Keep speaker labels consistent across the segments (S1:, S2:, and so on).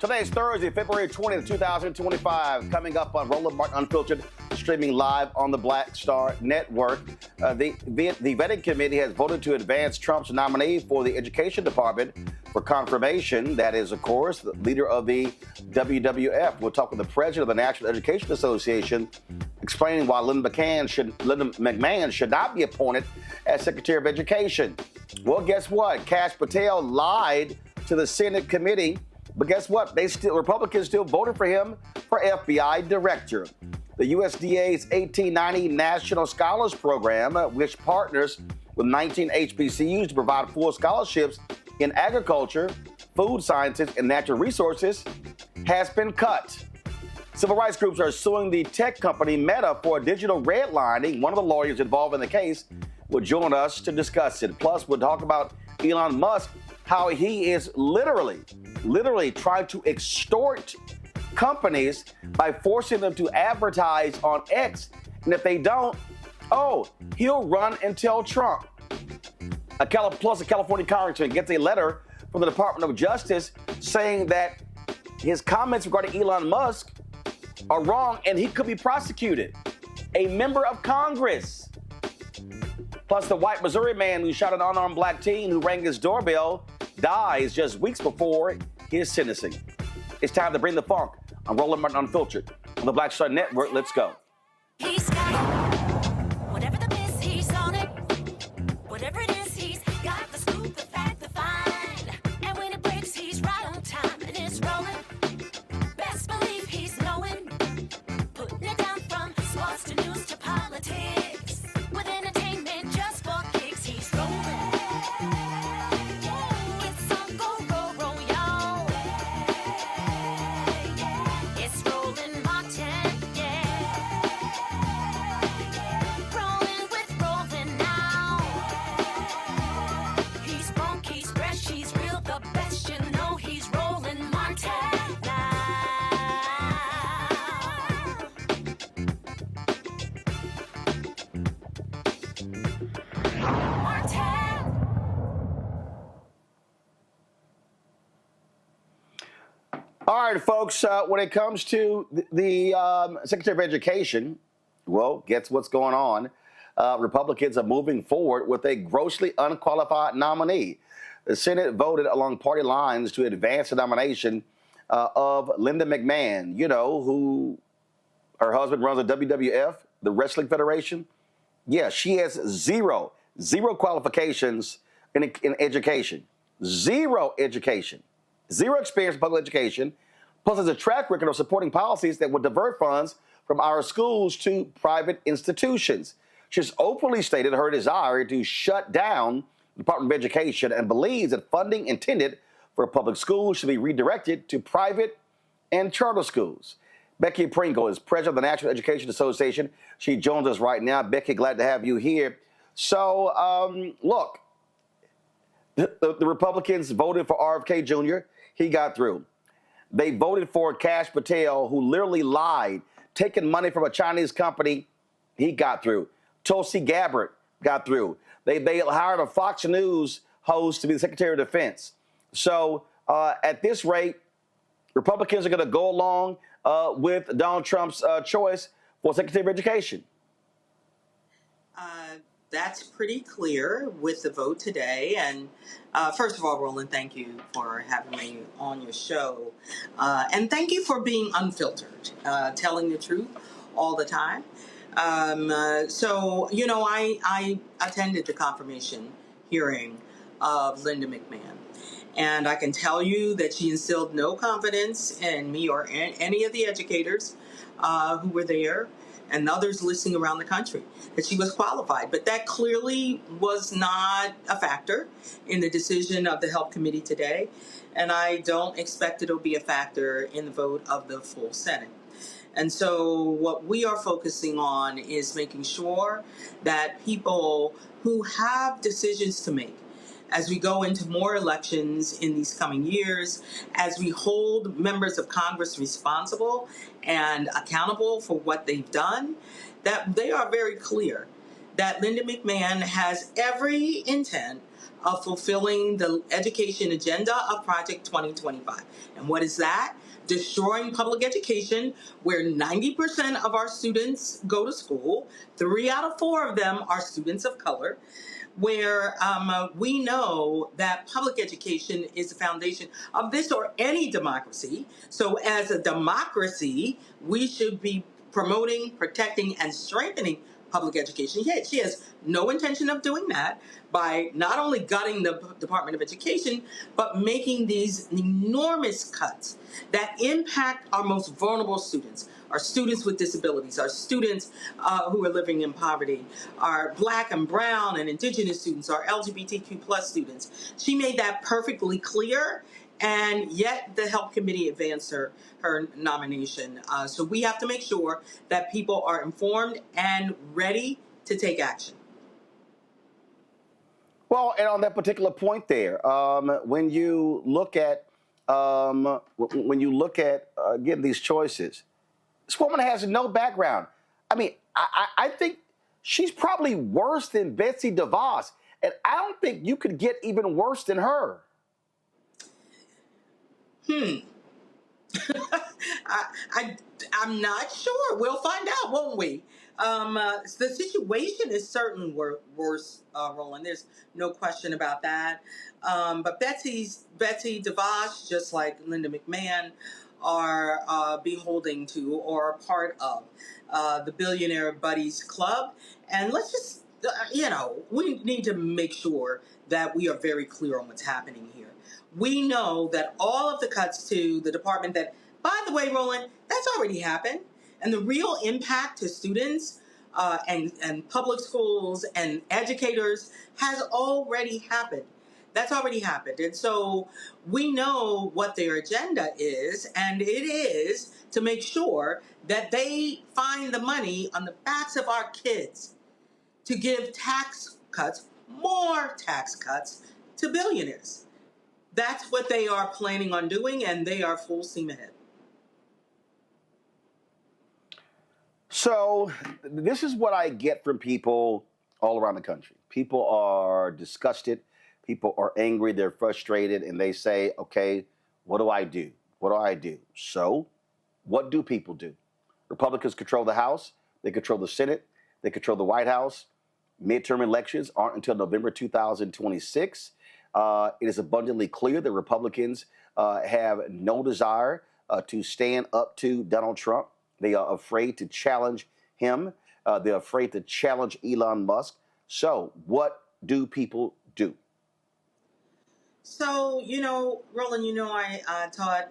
S1: Today is Thursday, February 20th, 2025. Coming up on Roland Martin Unfiltered, streaming live on the Black Star Network. The vetting committee has voted to advance Trump's nominee for the Education Department for confirmation. That is, of course, the leader of the WWF. We'll talk with the president of the National Education Association, explaining why Linda McMahon should not be appointed as Secretary of Education. Well, guess what? Kash Patel lied to the Senate committee, but guess what? Republicans still voted for him for FBI director. The USDA's 1890 National Scholars Program, which partners with 19 HBCUs to provide full scholarships in agriculture, food sciences, and natural resources, has been cut. Civil rights groups are suing the tech company Meta for digital redlining. One of the lawyers involved in the case will join us to discuss it. Plus, we'll talk about Elon Musk, how he is literally trying to extort companies by forcing them to advertise on X. And if they don't, he'll run and tell Trump. Plus, a California congressman gets a letter from the Department of Justice saying that his comments regarding Elon Musk are wrong and he could be prosecuted. A member of Congress. Plus, the white Missouri man who shot an unarmed black teen who rang his doorbell dies just weeks before his sentencing. It's time to bring the funk on Roland Martin Unfiltered on the Black Star Network. Let's go.
S2: He's got it. Whatever the miss, he's on it. Whatever it is, he's got the scoop, the fact, the find. And when it breaks, he's right on time and it's rolling. Best believe he's knowing. Putting it down from sports to news to politics. With entertainment just for kicks, he's rolling. It's on go, roll, y'all. It's Roland Martin, yeah. Rolling with Roland now. He's funk, he's fresh, he's real, the best, you know he's Roland Martin now. Martin.
S1: All right, folks, when it comes to the Secretary of Education, well, guess what's going on? Republicans are moving forward with a grossly unqualified nominee. The Senate voted along party lines to advance the nomination of Linda McMahon, who her husband runs the WWF, the Wrestling Federation. Yeah, she has zero qualifications in education, zero education, zero experience in public education, plus has a track record of supporting policies that would divert funds from our schools to private institutions. She's openly stated her desire to shut down the Department of Education and believes that funding intended for public schools should be redirected to private and charter schools. Becky Pringle is president of the National Education Association. She joins us right now. Becky, glad to have you here. So, look, the Republicans voted for RFK Jr. He got through. They voted for Kash Patel, who literally lied, taking money from a Chinese company. He got through. Tulsi Gabbard got through. They hired a Fox News host to be the Secretary of Defense. So at this rate, Republicans are going to go along with Donald Trump's choice for Secretary of Education.
S3: That's pretty clear with the vote today. And first of all, Roland, thank you for having me on your show. And thank you for being unfiltered, telling the truth all the time. So, I attended the confirmation hearing of Linda McMahon. And I can tell you that she instilled no confidence in me or any of the educators who were there and others listening around the country, that she was qualified. But that clearly was not a factor in the decision of the Health Committee today. And I don't expect it'll be a factor in the vote of the full Senate. And so what we are focusing on is making sure that people who have decisions to make as we go into more elections in these coming years, as we hold members of Congress responsible and accountable for what they've done, that they are very clear that Linda McMahon has every intent of fulfilling the education agenda of Project 2025. And what is that? Destroying public education, where 90% of our students go to school. 3 out of 4 of them are students of color, where we know that public education is the foundation of this or any democracy. So as a democracy, we should be promoting, protecting, and strengthening public education. Yet she has no intention of doing that by not only gutting the Department of Education, but making these enormous cuts that impact our most vulnerable students, our students with disabilities, our students who are living in poverty, our Black and brown and indigenous students, our LGBTQ plus students. She made that perfectly clear, and yet the Health Committee advanced her nomination. So we have to make sure that people are informed and ready to take action.
S1: Well, and on that particular point there, when you look at again these choices, this woman has no background. I mean, I think she's probably worse than Betsy DeVos, and I don't think you could get even worse than her.
S3: I'm not sure. We'll find out, won't we? The situation is certainly worse, Roland. There's no question about that. But Betsy DeVos, just like Linda McMahon, are beholding to or are part of the Billionaire Buddies Club. And let's just, we need to make sure that we are very clear on what's happening here. We know that all of the cuts to the department that, by the way, Roland, that's already happened. And the real impact to students and public schools and educators has already happened. That's already happened. And so we know what their agenda is, and it is to make sure that they find the money on the backs of our kids to give tax cuts, more tax cuts to billionaires. That's what they are planning on doing, and they are full steam ahead.
S1: So this is what I get from people all around the country. People are disgusted. People are angry. They're frustrated, and they say, okay, what do I do? What do I do? So what do people do? Republicans control the House. They control the Senate. They control the White House. Midterm elections aren't until November 2026. It is abundantly clear that Republicans have no desire to stand up to Donald Trump. They are afraid to challenge him. They're afraid to challenge Elon Musk. So what do people do?
S3: So, Roland, I taught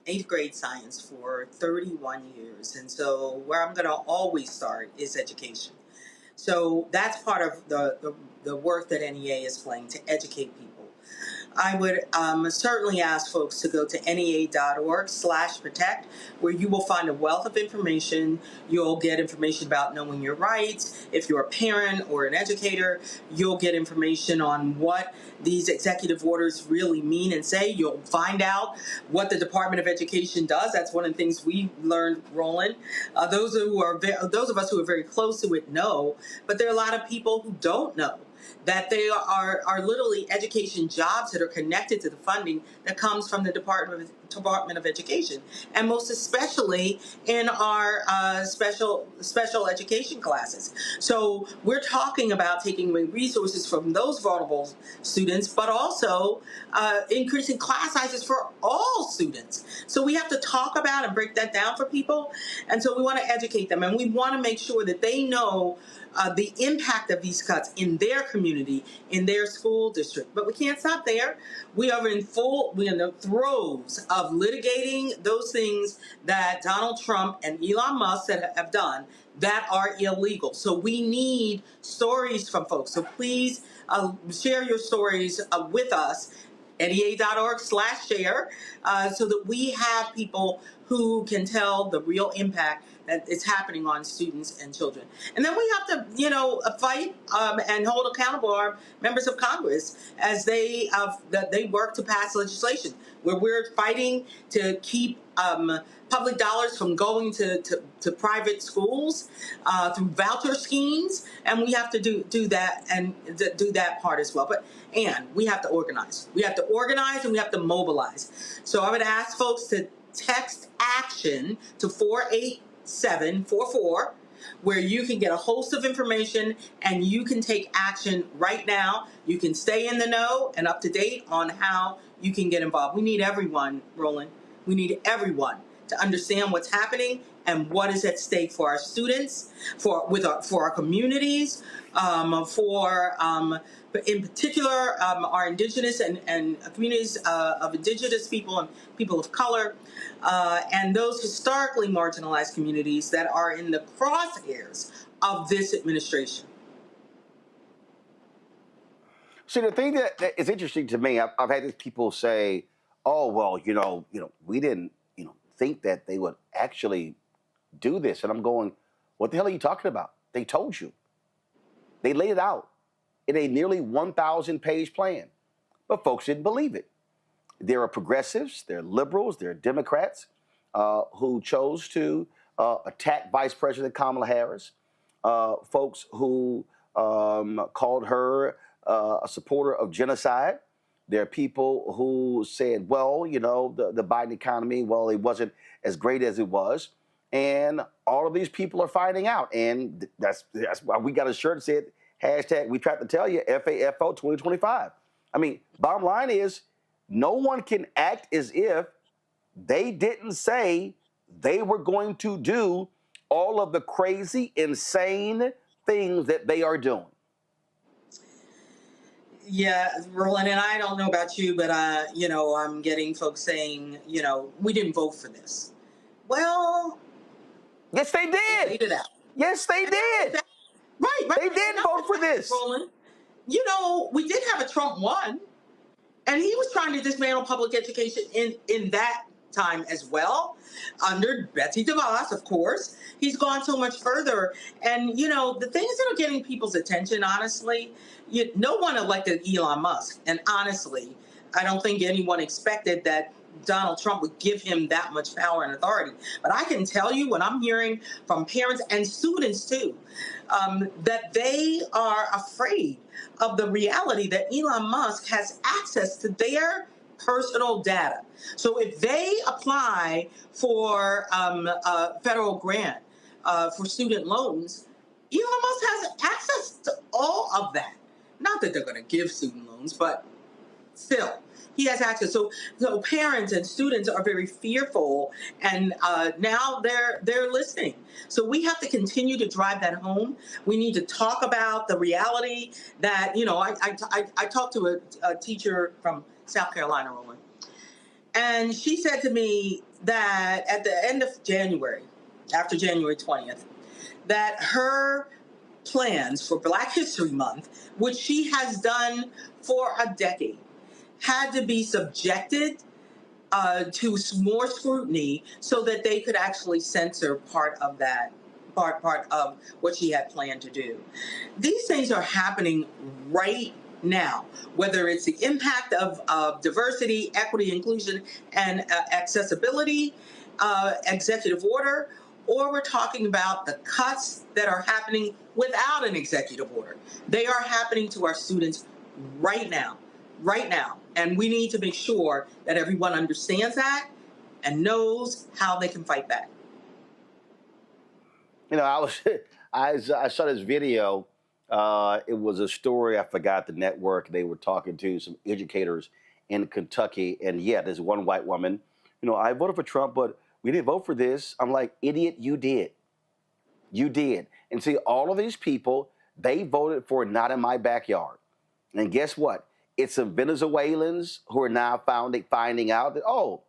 S3: 8th grade science for 31 years. And so where I'm going to always start is education. So that's part of the work that NEA is playing, to educate people. I would certainly ask folks to go to nea.org/protect, where you will find a wealth of information. You'll get information about knowing your rights. If you're a parent or an educator, you'll get information on what these executive orders really mean and say. You'll find out what the Department of Education does. That's one of the things we learned, Roland. Those of us who are very close to it know, but there are a lot of people who don't know that they are literally education jobs that are connected to the funding that comes from the Department of Education, and most especially in our special education classes. So we're talking about taking away resources from those vulnerable students, but also increasing class sizes for all students. So we have to talk about and break that down for people, and so we want to educate them, and we want to make sure that they know the impact of these cuts in their community, in their school district. But we can't stop there. We're in the throes of litigating those things that Donald Trump and Elon Musk have done that are illegal. So we need stories from folks. So please share your stories with us. NEA.org/share, so that we have people who can tell the real impact that is happening on students and children. And then we have to, fight and hold accountable our members of Congress as they work to pass legislation where we're fighting to keep public dollars from going to private schools through voucher schemes, and we have to do that and do that part as well. And we have to organize. We have to organize and we have to mobilize. So I would ask folks to text action to 48744, where you can get a host of information and you can take action right now. You can stay in the know and up to date on how you can get involved. We need everyone, Roland. We need everyone to understand what's happening and what is at stake for our students, for our communities, in particular our indigenous and communities of indigenous people and people of color, and those historically marginalized communities that are in the crosshairs of this administration.
S1: See, the thing that is interesting to me, I've had these people say, "Oh, well, we didn't, think that they would actually do this," and I'm going, "What the hell are you talking about? They told you. They laid it out in a nearly 1,000-page plan, but folks didn't believe it. There are progressives, there are liberals, there are Democrats who chose to attack Vice President Kamala Harris, folks who called her a supporter of genocide. There are people who said, well, the Biden economy, well, it wasn't as great as it was. And all of these people are finding out. And that's why we got a shirt that said, hashtag, we tried to tell you, FAFO 2025. I mean, bottom line is, no one can act as if they didn't say they were going to do all of the crazy, insane things that they are doing.
S3: Yeah, Roland, and I don't know about you, but I'm getting folks saying, we didn't vote for this. Well,
S1: yes, they did.
S3: They laid it out.
S1: Yes, they did.
S3: Right.
S1: They did vote for this.
S3: Roland, we did have a Trump one, and he was trying to dismantle public education in that time as well, under Betsy DeVos, of course. He's gone so much further. And, the things that are getting people's attention, honestly, no one elected Elon Musk. And honestly, I don't think anyone expected that Donald Trump would give him that much power and authority. But I can tell you, when I'm hearing from parents and students too, that they are afraid of the reality that Elon Musk has access to their personal data. So if they apply for a federal grant for student loans, Elon Musk has access to all of that. Not that they're going to give student loans, but still, he has access. So parents and students are very fearful, and now they're listening. So we have to continue to drive that home. We need to talk about the reality that, I talked to a teacher from South Carolina, Roland, and she said to me that at the end of January, after January 20th, that her plans for Black History Month, which she has done for a decade, had to be subjected to more scrutiny so that they could actually censor part of that, part of what she had planned to do. These things are happening right now, whether it's the impact of diversity, equity, inclusion, and accessibility, executive order, or we're talking about the cuts that are happening without an executive order. They are happening to our students right now. And we need to make sure that everyone understands that and knows how they can fight back.
S1: I saw this video. It was a story. I forgot the network. They were talking to some educators in Kentucky. And yeah, there's one white woman. I voted for Trump, but we didn't vote for this. I'm like, idiot, you did. You did. And see, all of these people, they voted for Not in My Backyard. And guess what? It's some Venezuelans who are now finding out that, oh,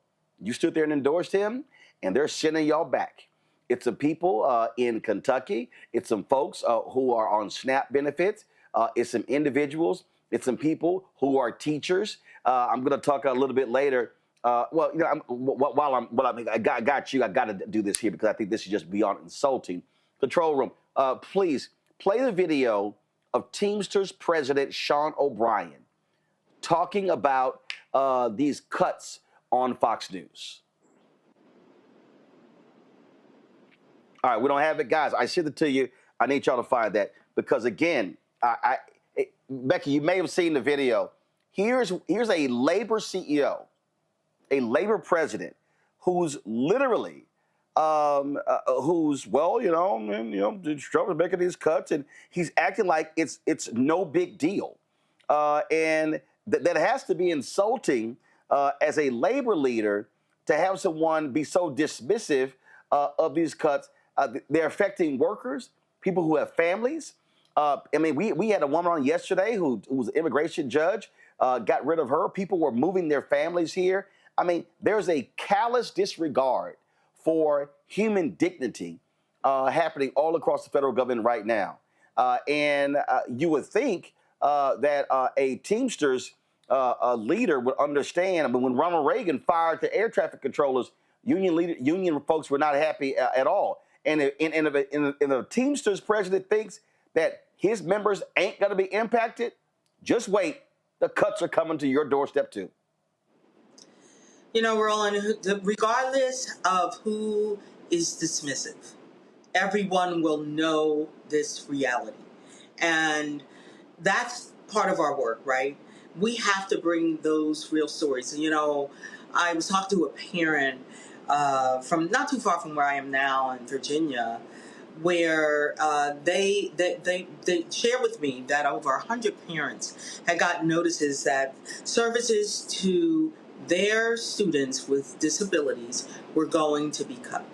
S1: you stood there and endorsed him, and they're sending y'all back. It's some people in Kentucky. It's some folks who are on SNAP benefits. It's some individuals. It's some people who are teachers. I'm going to talk a little bit later Well, you know, I got you. I got to do this here because I think this is just beyond insulting. Control room, please play the video of Teamsters President Sean O'Brien talking about these cuts on Fox News. All right, we don't have it, guys. I sent it to you. I need y'all to find that because again, Becky, you may have seen the video. Here's a labor CEO, a labor president, who's literally, Trump is making these cuts, and he's acting like it's no big deal, and that has to be insulting as a labor leader to have someone be so dismissive of these cuts. They're affecting workers, people who have families. I mean, we had a woman on yesterday who was an immigration judge, got rid of her. People were moving their families here. I mean, there's a callous disregard for human dignity happening all across the federal government right now. And you would think that a Teamsters leader would understand. I mean, when Ronald Reagan fired the air traffic controllers, union folks were not happy at all. And if a Teamsters president thinks that his members ain't going to be impacted, just wait. The cuts are coming to your doorstep, too.
S3: You know, Roland, regardless of who is dismissive, everyone will know this reality. And that's part of our work, right? We have to bring those real stories. You know, I was talking to a parent from not too far from where I am now in Virginia, where they shared with me that over 100 parents had gotten notices that services to their students with disabilities were going to be cut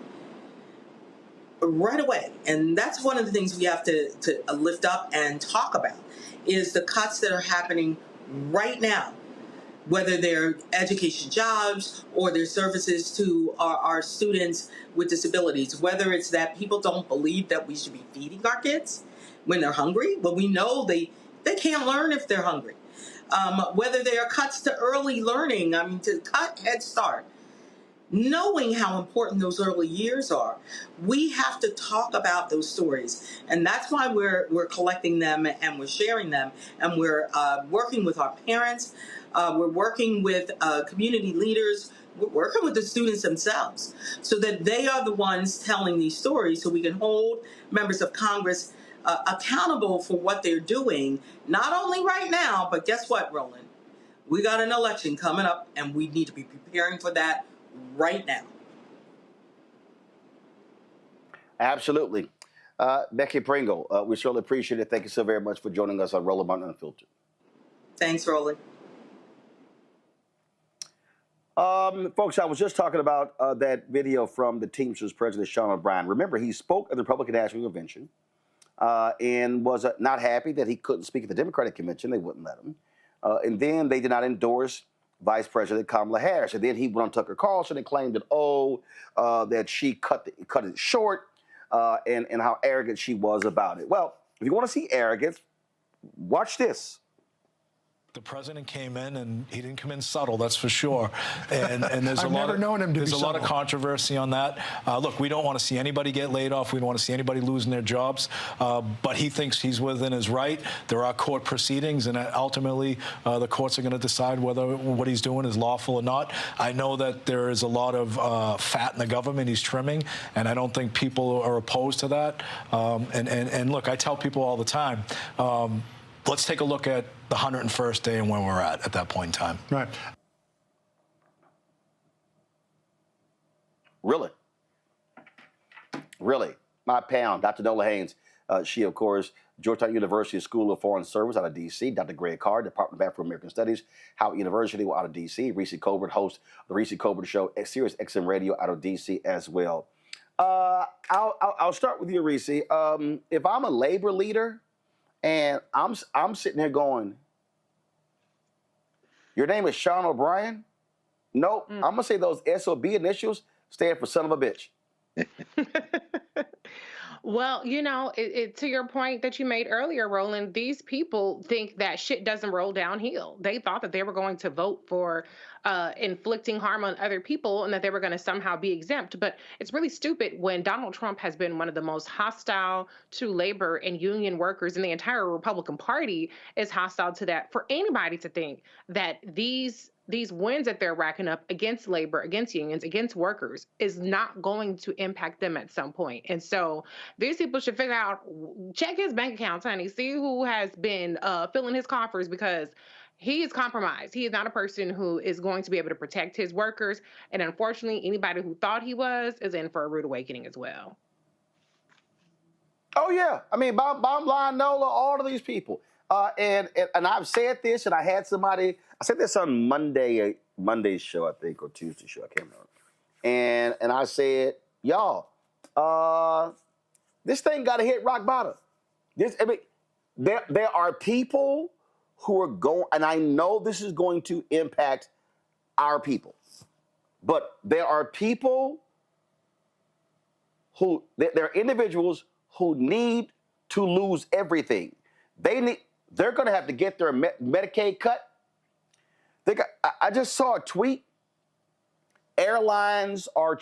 S3: right away. And that's one of the things we have to lift up and talk about is the cuts that are happening right now, whether they're education jobs or their services to our students with disabilities, whether it's that people don't believe that we should be feeding our kids when they're hungry, but we know they can't learn if they're hungry. Whether there are cuts to early learning, I mean, to cut Head Start, knowing how important those early years are, we have to talk about those stories. And that's why we're collecting them and we're sharing them, and we're working with our parents. We're working with community leaders. We're working with the students themselves so that they are the ones telling these stories so we can hold members of Congress accountable for what they're doing, not only right now, but guess what, Roland? We got an election coming up, and we need to be preparing for that right now.
S1: Absolutely. Becky Pringle, we certainly appreciate it. Thank you so very much for joining us on Roland Unfiltered.
S3: Thanks, Roland.
S1: Folks, I was just talking about that video from the Teamsters President Sean O'Brien. Remember, he spoke at the Republican National Convention and was not happy that he couldn't speak at the Democratic Convention. They wouldn't let him. And then they did not endorse Vice President Kamala Harris. And then he went on Tucker Carlson and claimed that, that she cut it short and how arrogant she was about it. Well, if you want to see arrogance, watch this.
S4: The president came in, and he didn't come in subtle, that's for sure. And there's
S5: I've never known him to be
S4: there's a lot of
S5: subtle.
S4: controversy on that. Look, we don't want to see anybody get laid off. We don't want to see anybody losing their jobs. But he thinks he's within his right. There are court proceedings, and ultimately the courts are going to decide whether what he's doing is lawful or not. I know that there is a lot of fat in the government he's trimming, and I don't think people are opposed to that. And look, I tell people all the time, let's take a look at the 101st day and where we're at that point in time.
S5: Right.
S1: Really? My pound, Dr. Nola Haynes. She, of course, Georgetown University School of Foreign Service out of D.C. Dr. Greg Carr, Department of Afro-American Studies, Howard University out of D.C. Reese Colbert, host of the Reese Colbert Show at Sirius XM Radio out of D.C. as well. I'll start with you, Reese. If I'm a labor leader, and I'm sitting here going, your name is Sean O'Brien? Nope. I'm going to say those SOB initials stand for son of a bitch.
S5: Well, to your point that you made earlier, Roland, these people think that shit doesn't roll downhill. They thought that they were going to vote for inflicting harm on other people and that they were going to somehow be exempt. But it's really stupid when Donald Trump has been one of the most hostile to labor and union workers, and the entire Republican Party is hostile to that. For anybody to think that these wins that they're racking up against labor, against unions, against workers is not going to impact them at some point. And so these people should figure out, check his bank accounts, honey, see who has been filling his coffers, because he is compromised. He is not a person who is going to be able to protect his workers. And unfortunately, anybody who thought he was is in for a rude awakening as well.
S1: Oh yeah, I mean, bottom line, Nola, all of these people, and I've said this, and I had somebody, I said this on Monday's show, I think, or Tuesday's show, I can't remember, and I said, y'all, this thing got to hit rock bottom. There are people who are going, and I know this is going to impact our people, but there are people there are individuals who need to lose everything. They're going to have to get their Medicaid cut. I just saw a tweet. Airlines are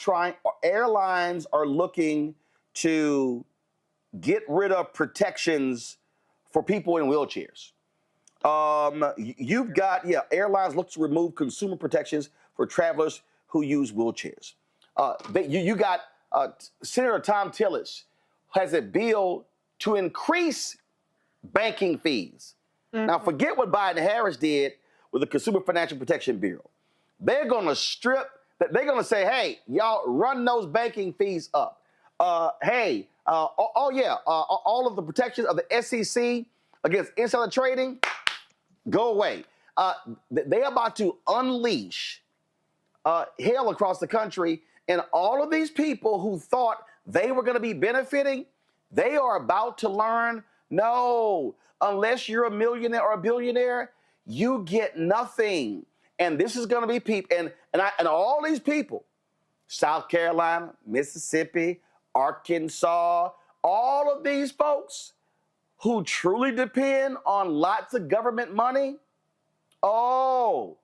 S1: looking to get rid of protections for people in wheelchairs. You've got, airlines look to remove consumer protections for travelers who use wheelchairs. You got Senator Tom Tillis has a bill to increase banking fees. Now, forget what Biden and Harris did with the Consumer Financial Protection Bureau. They're going to they're going to say, hey, y'all run those banking fees up. All of the protections of the SEC against insider trading, go away. They're about to unleash hell across the country, and all of these people who thought they were going to be benefiting, they are about to learn, no, unless you're a millionaire or a billionaire, you get nothing. And this is going to be people, and all these people, South Carolina, Mississippi, Arkansas, all of these folks who truly depend on lots of government money, oh,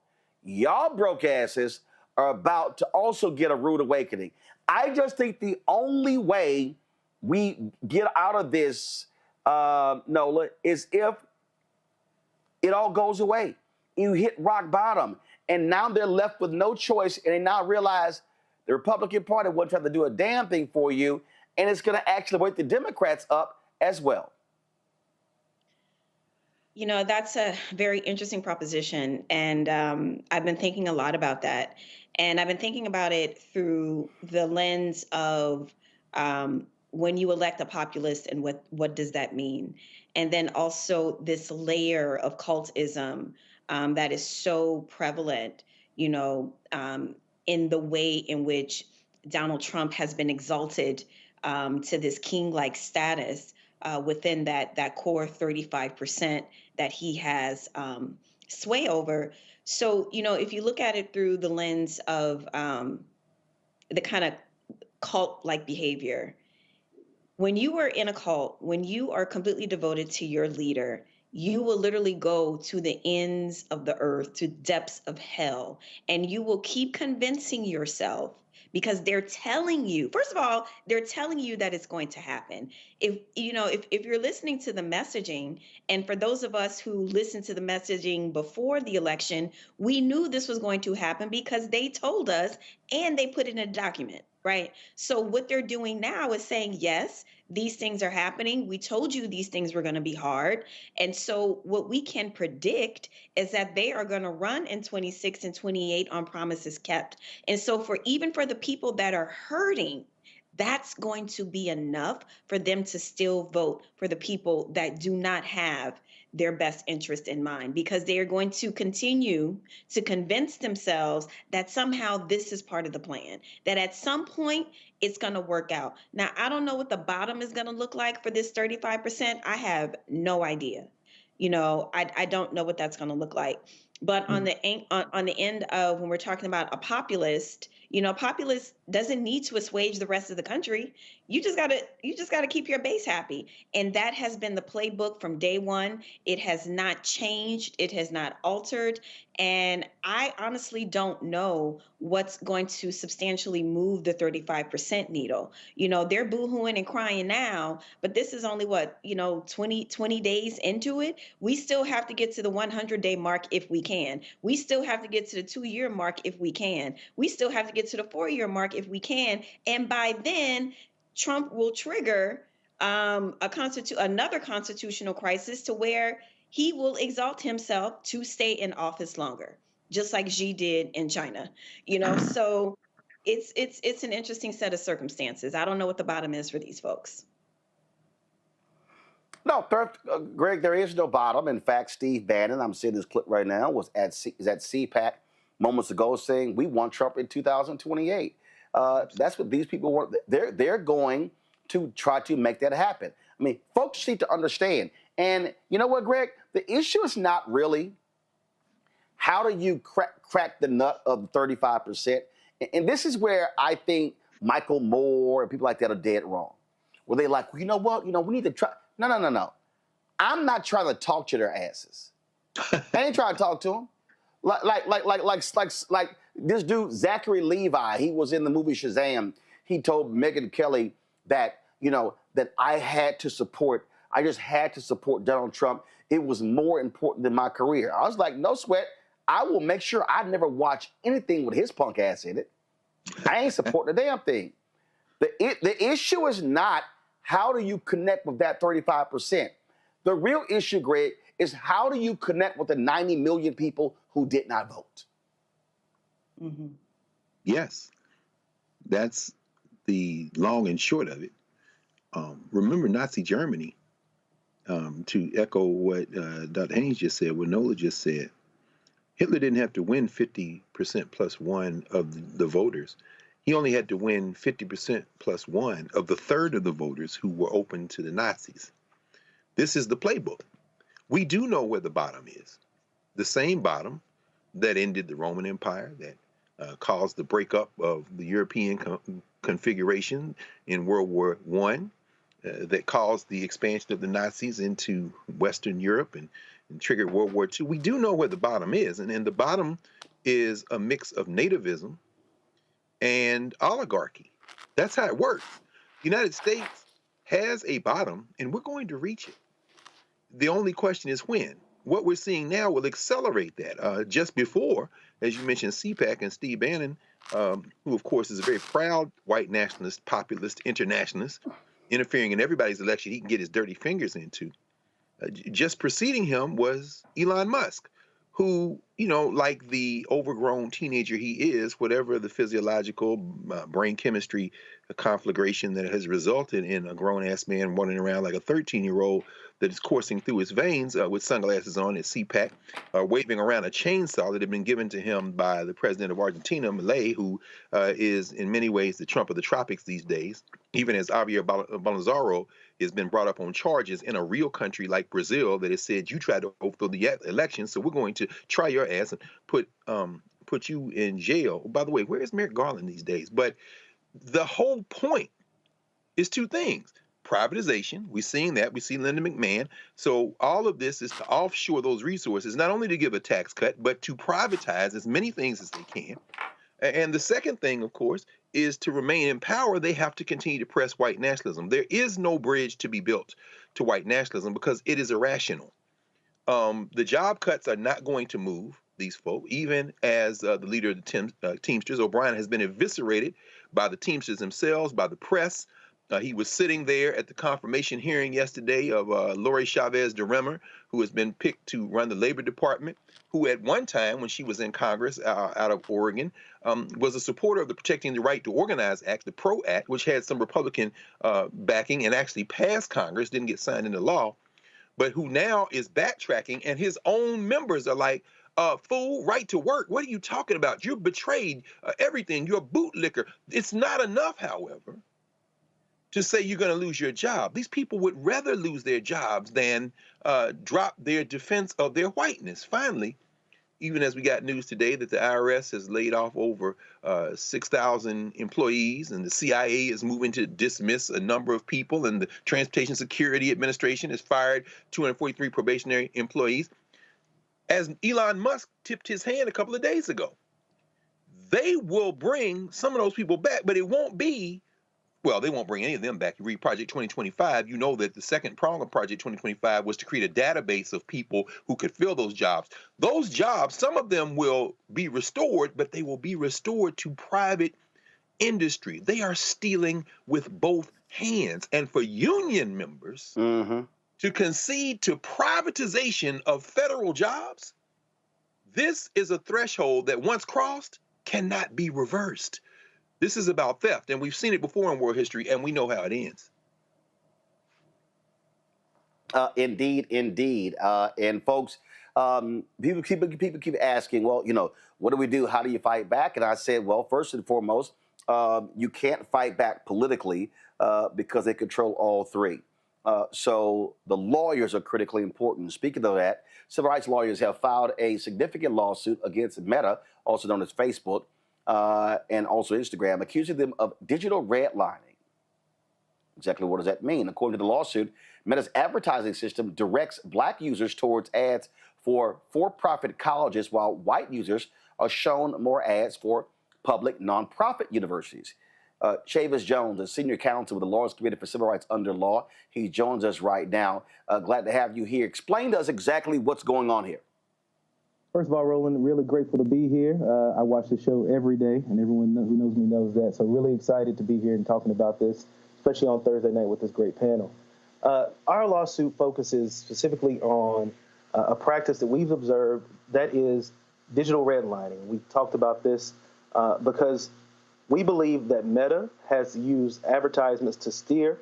S1: y'all broke asses are about to also get a rude awakening. I just think the only way we get out of this, Nola, is if it all goes away. You hit rock bottom, and now they're left with no choice, and they now realize the Republican Party won't try to do a damn thing for you, and it's going to actually wake the Democrats up as well.
S6: That's a very interesting proposition, and I've been thinking a lot about that. And I've been thinking about it through the lens of when you elect a populist and what does that mean? And then also this layer of cultism that is so prevalent, in the way in which Donald Trump has been exalted to this king-like status within that core 35% that he has sway over. So, if you look at it through the lens of the kind of cult-like behavior, when you are in a cult, when you are completely devoted to your leader, you will literally go to the ends of the earth, to depths of hell, and you will keep convincing yourself, because they're telling you, first of all, they're telling you that it's going to happen. If you're listening to the messaging, and for those of us who listened to the messaging before the election, we knew this was going to happen because they told us and they put it in a document, right? So what they're doing now is saying, yes, these things are happening. We told you these things were going to be hard. And so what we can predict is that they are going to run in 26 and 28 on promises kept. And so for the people that are hurting, that's going to be enough for them to still vote for the people that do not have their best interest in mind, because they are going to continue to convince themselves that somehow this is part of the plan, that at some point it's going to work out. Now, I don't know what the bottom is going to look like for this 35%. I have no idea. I don't know what that's going to look like. But on the end of when we're talking about a populist, Populace doesn't need to assuage the rest of the country. You just gotta keep your base happy. And that has been the playbook from day one. It has not changed, it has not altered. And I honestly don't know what's going to substantially move the 35% needle. They're boohooing and crying now, but this is only what, 20 days into it. We still have to get to the 100-day mark if we can. We still have to get to the 2-year mark if we can. We still have to get to the 4-year mark if we can. And by then, Trump will trigger another constitutional crisis to where he will exalt himself to stay in office longer, just like Xi did in China. So it's an interesting set of circumstances. I don't know what the bottom is for these folks.
S1: No, Greg, there is no bottom. In fact, Steve Bannon, I'm seeing this clip right now, is at CPAC moments ago saying we want Trump in 2028. That's what these people want. They're going to try to make that happen. I mean, folks need to understand. And you know what, Greg? The issue is not really how do you crack the nut of 35%. And this is where I think Michael Moore and people like that are dead wrong. Where they like, well, you know what? We need to try. No. I'm not trying to talk to their asses. I ain't trying to talk to them. Like this dude, Zachary Levi, he was in the movie Shazam. He told Megyn Kelly that, that I just had to support Donald Trump. It was more important than my career. I was like, no sweat. I will make sure I never watch anything with his punk ass in it. I ain't supporting the damn thing. The issue is not how do you connect with that 35%. The real issue, Greg, is how do you connect with the 90 million people who did not vote?
S7: Mm-hmm. Yes, that's the long and short of it. Remember Nazi Germany, to echo what Dr. Haynes just said, what Nola just said. Hitler didn't have to win 50% plus one of the voters. He only had to win 50% plus one of the third of the voters who were open to the Nazis. This is the playbook. We do know where the bottom is. The same bottom that ended the Roman Empire, that caused the breakup of the European configuration in World War I, that caused the expansion of the Nazis into Western Europe and triggered World War II. We do know where the bottom is, and the bottom is a mix of nativism and oligarchy. That's how it works. The United States has a bottom, and we're going to reach it. The only question is when. What we're seeing now will accelerate that. Just before, as you mentioned, CPAC and Steve Bannon, who of course is a very proud white nationalist, populist, internationalist, interfering in everybody's election he can get his dirty fingers into. Just preceding him was Elon Musk, who, like the overgrown teenager he is, whatever the physiological brain chemistry conflagration that has resulted in a grown-ass man running around like a 13-year-old that is coursing through his veins with sunglasses on at CPAC, waving around a chainsaw that had been given to him by the president of Argentina, Milei, who is in many ways the Trump of the tropics these days, even as Javier Bolsonaro has been brought up on charges in a real country like Brazil that has said you tried to overthrow the election, so we're going to try your ass and put you in jail. By the way, where is Merrick Garland these days? But the whole point is two things. Privatization, we're seeing that. We see Linda McMahon. So all of this is to offshore those resources, not only to give a tax cut, but to privatize as many things as they can. And the second thing, of course, is to remain in power, they have to continue to press white nationalism. There is no bridge to be built to white nationalism because it is irrational. The job cuts are not going to move these folk, even as the leader of the Teamsters, O'Brien, has been eviscerated by the Teamsters themselves, by the press. He was sitting there at the confirmation hearing yesterday of Lori Chavez DeRemer, who has been picked to run the Labor Department, who at one time, when she was in Congress out of Oregon, was a supporter of the Protecting the Right to Organize Act, the PRO Act, which had some Republican backing and actually passed Congress, didn't get signed into law, but who now is backtracking, and his own members are like, fool, right to work. What are you talking about? You're betrayed everything. You're a bootlicker. It's not enough, however, to say you're going to lose your job. These people would rather lose their jobs than drop their defense of their whiteness. Finally, even as we got news today that the IRS has laid off over 6,000 employees, and the CIA is moving to dismiss a number of people, and the Transportation Security Administration has fired 243 probationary employees. As Elon Musk tipped his hand a couple of days ago, they will bring some of those people back, but it won't be, well, they won't bring any of them back. You read Project 2025, you know that the second prong of Project 2025 was to create a database of people who could fill those jobs. Those jobs, some of them will be restored, but they will be restored to private industry. They are stealing with both hands. And for union members to concede to privatization of federal jobs, this is a threshold that once crossed cannot be reversed. This is about theft, and we've seen it before in world history, and we know how it ends.
S1: Indeed, indeed. And folks, people keep asking, well, what do we do? How do you fight back? And I said, well, first and foremost, you can't fight back politically because they control all three. So the lawyers are critically important. Speaking of that, civil rights lawyers have filed a significant lawsuit against Meta, also known as Facebook, and also Instagram, accusing them of digital redlining. Exactly what does that mean? According to the lawsuit, Meta's advertising system directs black users towards ads for-profit colleges, while white users are shown more ads for public nonprofit universities. Chavis Jones, a senior counsel with the Lawyers Committee for Civil Rights Under Law, he joins us right now. Glad to have you here. Explain to us exactly what's going on here.
S8: First of all, Roland, really grateful to be here. I watch the show every day, and everyone who knows me knows that. So really excited to be here and talking about this, especially on Thursday night with this great panel. Our lawsuit focuses specifically on a practice that we've observed that is digital redlining. We talked about this because we believe that Meta has used advertisements to steer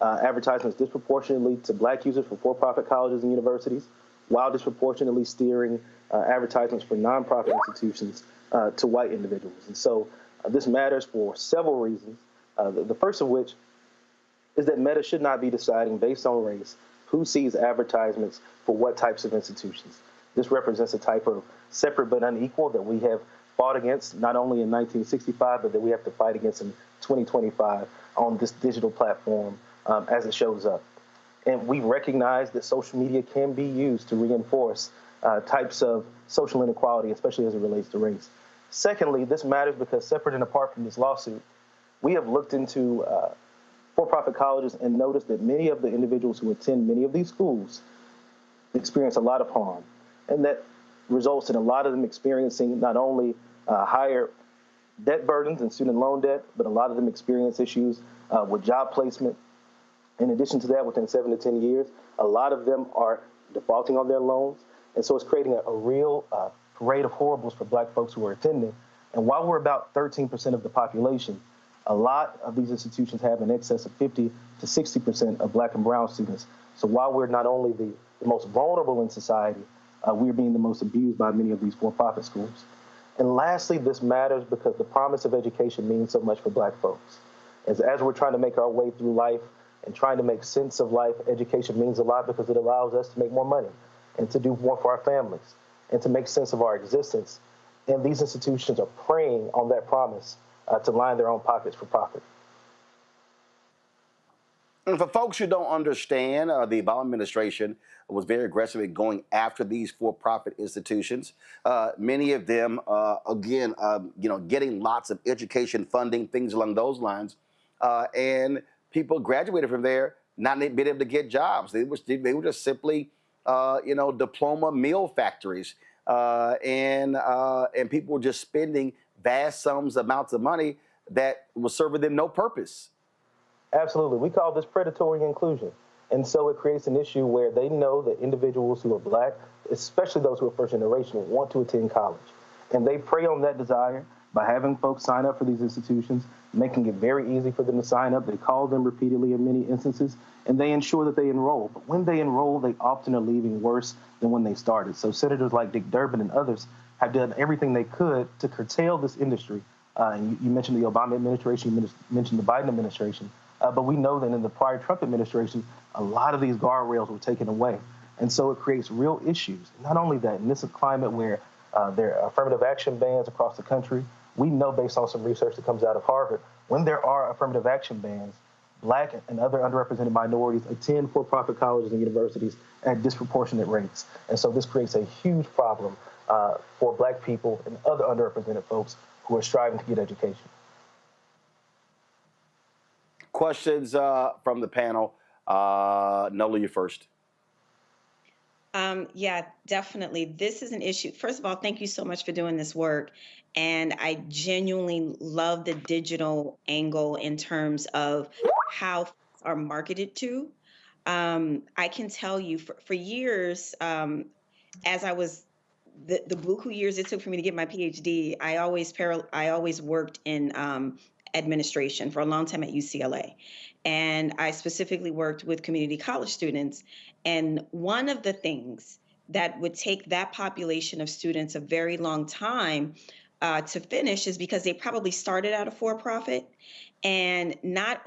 S8: advertisements disproportionately to black users for for-profit colleges and universities, while disproportionately steering advertisements for nonprofit institutions to white individuals. And so this matters for several reasons, the first of which is that Meta should not be deciding based on race who sees advertisements for what types of institutions. This represents a type of separate but unequal that we have fought against not only in 1965, but that we have to fight against in 2025 on this digital platform as it shows up. And we recognize that social media can be used to reinforce types of social inequality, especially as it relates to race. Secondly, this matters because separate and apart from this lawsuit, we have looked into for-profit colleges and noticed that many of the individuals who attend many of these schools experience a lot of harm. And that results in a lot of them experiencing not only higher debt burdens and student loan debt, but a lot of them experience issues with job placement. In addition to that, within 7 to 10 years, a lot of them are defaulting on their loans. And so it's creating a real parade of horribles for black folks who are attending. And while we're about 13% of the population, a lot of these institutions have in excess of 50 to 60% of black and brown students. So while we're not only the most vulnerable in society, we're being the most abused by many of these for-profit schools. And lastly, this matters because the promise of education means so much for black folks. As we're trying to make our way through life and trying to make sense of life, education means a lot because it allows us to make more money and to do more for our families and to make sense of our existence. And these institutions are preying on that promise to line their own pockets for profit.
S1: And for folks who don't understand, the Obama administration was very aggressive in going after these for-profit institutions. Many of them, getting lots of education funding, things along those lines. And people graduated from there, not being able to get jobs. They were just simply, diploma meal factories. And people were just spending vast amounts of money that was serving them no purpose.
S8: Absolutely. We call this predatory inclusion. And so it creates an issue where they know that individuals who are black, especially those who are first generation, want to attend college. And they prey on that desire by having folks sign up for these institutions, making it very easy for them to sign up. They call them repeatedly in many instances, and they ensure that they enroll. But when they enroll, they often are leaving worse than when they started. So senators like Dick Durbin and others have done everything they could to curtail this industry. And you mentioned the Obama administration, you mentioned the Biden administration. But we know that in the prior Trump administration, a lot of these guardrails were taken away. And so it creates real issues. Not only that, in this climate where There are affirmative action bans across the country. We know, based on some research that comes out of Harvard, when there are affirmative action bans, Black and other underrepresented minorities attend for-profit colleges and universities at disproportionate rates. And so this creates a huge problem for Black people and other underrepresented folks who are striving to get education.
S1: Questions from the panel. Nola, you first.
S6: Yeah, definitely. This is an issue. First of all, thank you so much for doing this work. And I genuinely love the digital angle in terms of how things are marketed to. I can tell you for years, as I was the buku years it took for me to get my PhD, I always worked in administration for a long time at UCLA, and I specifically worked with community college students. And one of the things that would take that population of students a very long time to finish is because they probably started out a for-profit, and not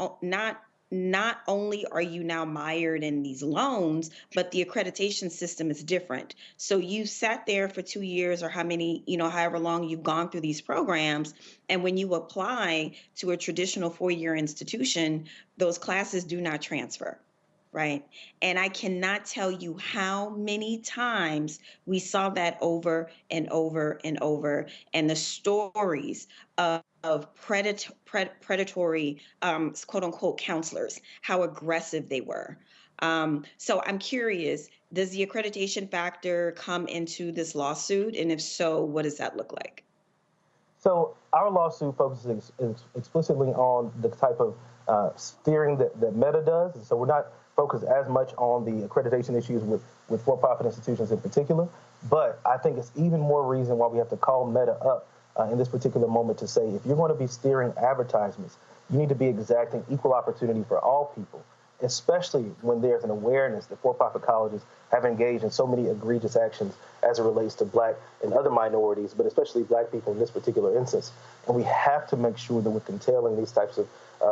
S6: only are you now mired in these loans, but the accreditation system is different. So you sat there for 2 years or however long you've gone through these programs. And when you apply to a traditional 4-year institution, those classes do not transfer. Right. And I cannot tell you how many times we saw that over and over and over. And the stories of predatory, quote unquote, counselors, how aggressive they were. So I'm curious, does the accreditation factor come into this lawsuit? And if so, what does that look like?
S8: So our lawsuit focuses explicitly on the type of steering that Meta does. And so we're not focused as much on the accreditation issues with for-profit institutions in particular. But I think it's even more reason why we have to call Meta up in this particular moment to say, if you're going to be steering advertisements, you need to be exacting equal opportunity for all people, especially when there's an awareness that for-profit colleges have engaged in so many egregious actions as it relates to Black and other minorities, but especially Black people in this particular instance. And we have to make sure that we're curtailing these types of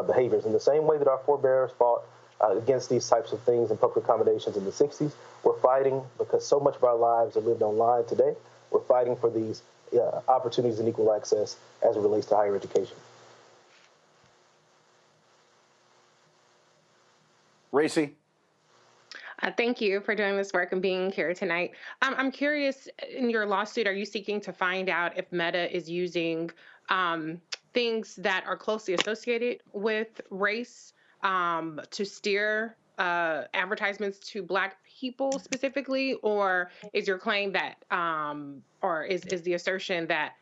S8: behaviors. In the same way that our forebears fought against these types of things in public accommodations in the 60s, we're fighting because so much of our lives are lived online today. We're fighting for these opportunities and equal access as it relates to higher education.
S1: Racy?
S5: Thank you for doing this work and being here tonight. I'm curious, in your lawsuit, are you seeking to find out if Meta is using things that are closely associated with race to steer advertisements to Black people specifically, or is your claim that, or is the assertion that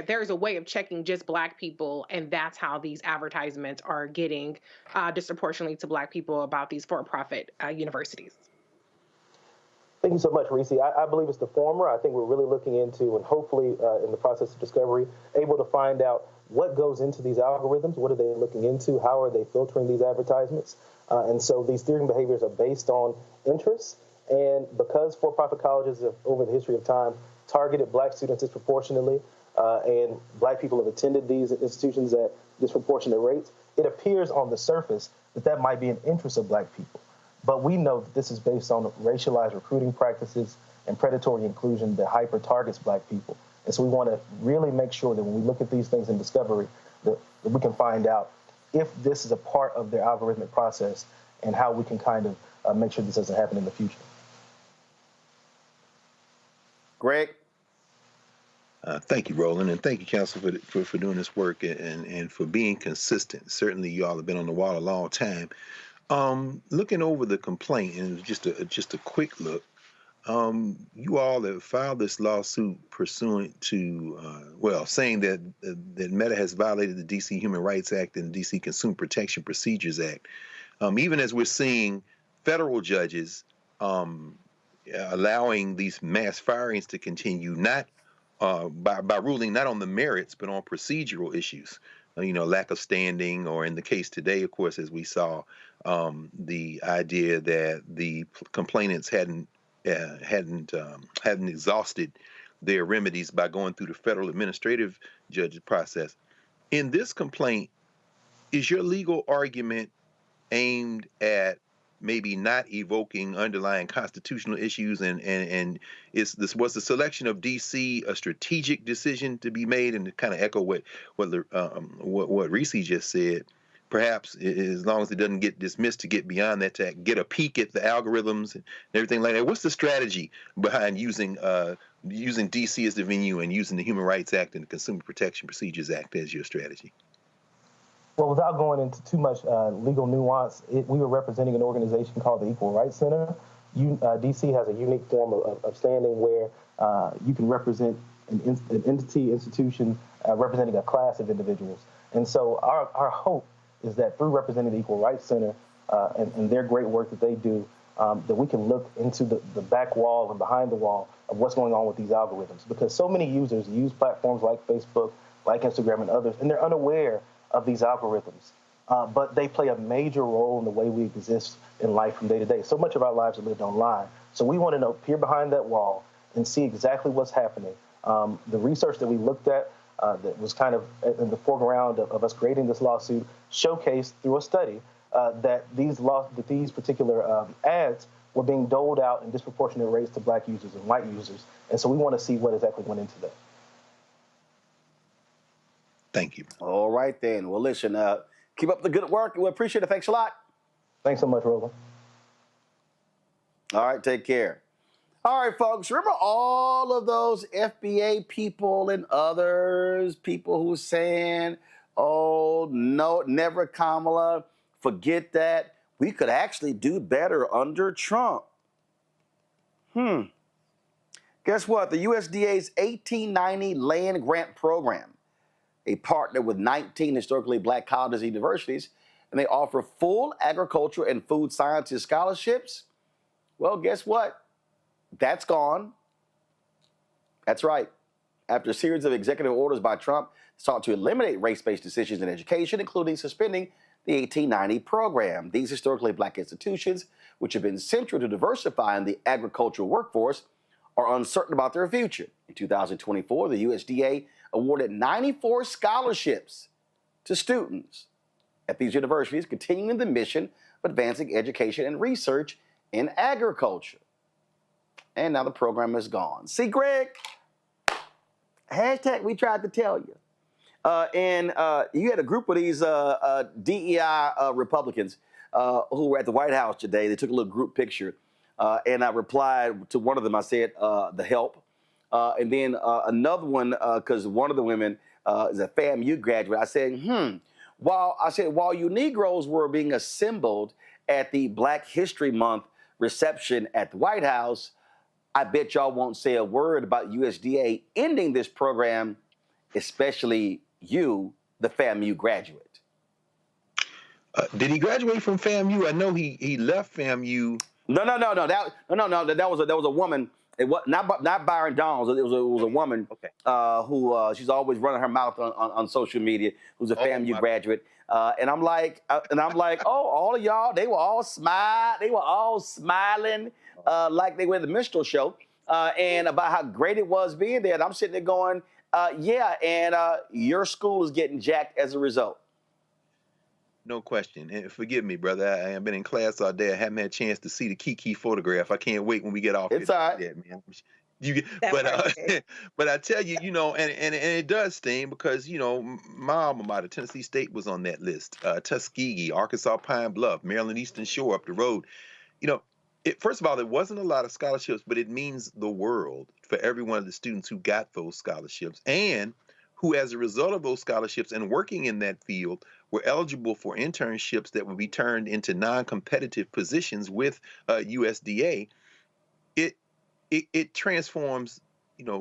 S5: there's a way of checking just Black people, and that's how these advertisements are getting disproportionately to Black people about these for-profit universities?
S8: Thank you so much, Reese. I believe it's the former. I think we're really looking into, and hopefully in the process of discovery, able to find out what goes into these algorithms, what are they looking into, how are they filtering these advertisements. And so these steering behaviors are based on interests. And because for-profit colleges have, over the history of time, targeted Black students disproportionately, and Black people have attended these institutions at disproportionate rates, it appears on the surface that might be an interest of Black people. But we know that this is based on racialized recruiting practices and predatory inclusion that hyper-targets Black people. And so we want to really make sure that when we look at these things in discovery, that we can find out if this is a part of their algorithmic process and how we can kind of make sure this doesn't happen in the future.
S1: Greg?
S7: Thank you, Roland, and thank you, Council, for doing this work and for being consistent. Certainly, you all have been on the wall a long time. Looking over the complaint, and just a quick look, you all have filed this lawsuit pursuant to, saying that Meta has violated the D.C. Human Rights Act and the D.C. Consumer Protection Procedures Act. Even as we're seeing federal judges allowing these mass firings to continue, not by ruling not on the merits, but on procedural issues, lack of standing, or in the case today, of course, as we saw, the idea that the complainants hadn't exhausted their remedies by going through the federal administrative judge process. In this complaint, is your legal argument aimed at maybe not evoking underlying constitutional issues, and was the selection of DC a strategic decision to be made, and to kind of echo what Reese just said. Perhaps as long as it doesn't get dismissed, to get beyond that, to get a peek at the algorithms and everything like that. What's the strategy behind using DC as the venue and using the Human Rights Act and the Consumer Protection Procedures Act as your strategy?
S8: Well, without going into too much legal nuance, we were representing an organization called the Equal Rights Center. DC has a unique form of standing where you can represent an institution representing a class of individuals. And so our hope is that through representing the Equal Rights Center and their great work that they do, that we can look into the back wall and behind the wall of what's going on with these algorithms. Because so many users use platforms like Facebook, like Instagram and others, and they're unaware of these algorithms. But they play a major role in the way we exist in life from day to day. So much of our lives are lived online. So we want to peer behind that wall and see exactly what's happening. The research that we looked at that was kind of in the foreground of us creating this lawsuit showcased through a study that these particular ads were being doled out in disproportionate rates to Black users and white users. And so we want to see what exactly went into that.
S7: Thank you.
S1: All right, then. Well, listen, keep up the good work. We appreciate it. Thanks a lot.
S8: Thanks so much, Roland.
S1: All right, take care. All right, folks, remember all of those FBA people and others, people who saying, oh, no, never Kamala, forget that. We could actually do better under Trump. Guess what? The USDA's 1890 Land Grant Program, a partner with 19 historically Black colleges and universities, and they offer full agriculture and food sciences scholarships. Well, guess what? That's gone. That's right. After a series of executive orders by Trump sought to eliminate race-based decisions in education, including suspending the 1890 program. These historically Black institutions, which have been central to diversifying the agricultural workforce, are uncertain about their future. In 2024, the USDA awarded 94 scholarships to students at these universities, continuing the mission of advancing education and research in agriculture. And now the program is gone. See, Greg, hashtag we tried to tell you. And you had a group of these DEI Republicans who were at the White House today. They took a little group picture. And I replied to one of them. I said, the help. And then another one, because one of the women is a FAMU graduate. I said, while you Negroes were being assembled at the Black History Month reception at the White House, I bet y'all won't say a word about USDA ending this program, especially you, the FAMU graduate.
S7: Did he graduate from FAMU? I know he left FAMU.
S1: No. That was a woman. It was not Byron Downs. It was a woman. Okay. Who she's always running her mouth on social media. Who's a FAMU graduate. And I'm like, oh, all of y'all, they were all smiling like they were at the minstrel show, and about how great it was being there. And I'm sitting there going, yeah, and your school is getting jacked as a result.
S7: No question. And forgive me, brother. I have been in class all day. I haven't had a chance to see the Kiki photograph. I can't wait when we get off.
S1: It's all right.
S7: Yeah, man. But I tell you, and it does sting because, my alma mater, Tennessee State, was on that list. Tuskegee, Arkansas Pine Bluff, Maryland Eastern Shore up the road. First of all, there wasn't a lot of scholarships, but it means the world for every one of the students who got those scholarships and who, as a result of those scholarships and working in that field, were eligible for internships that would be turned into non-competitive positions with USDA. It transforms,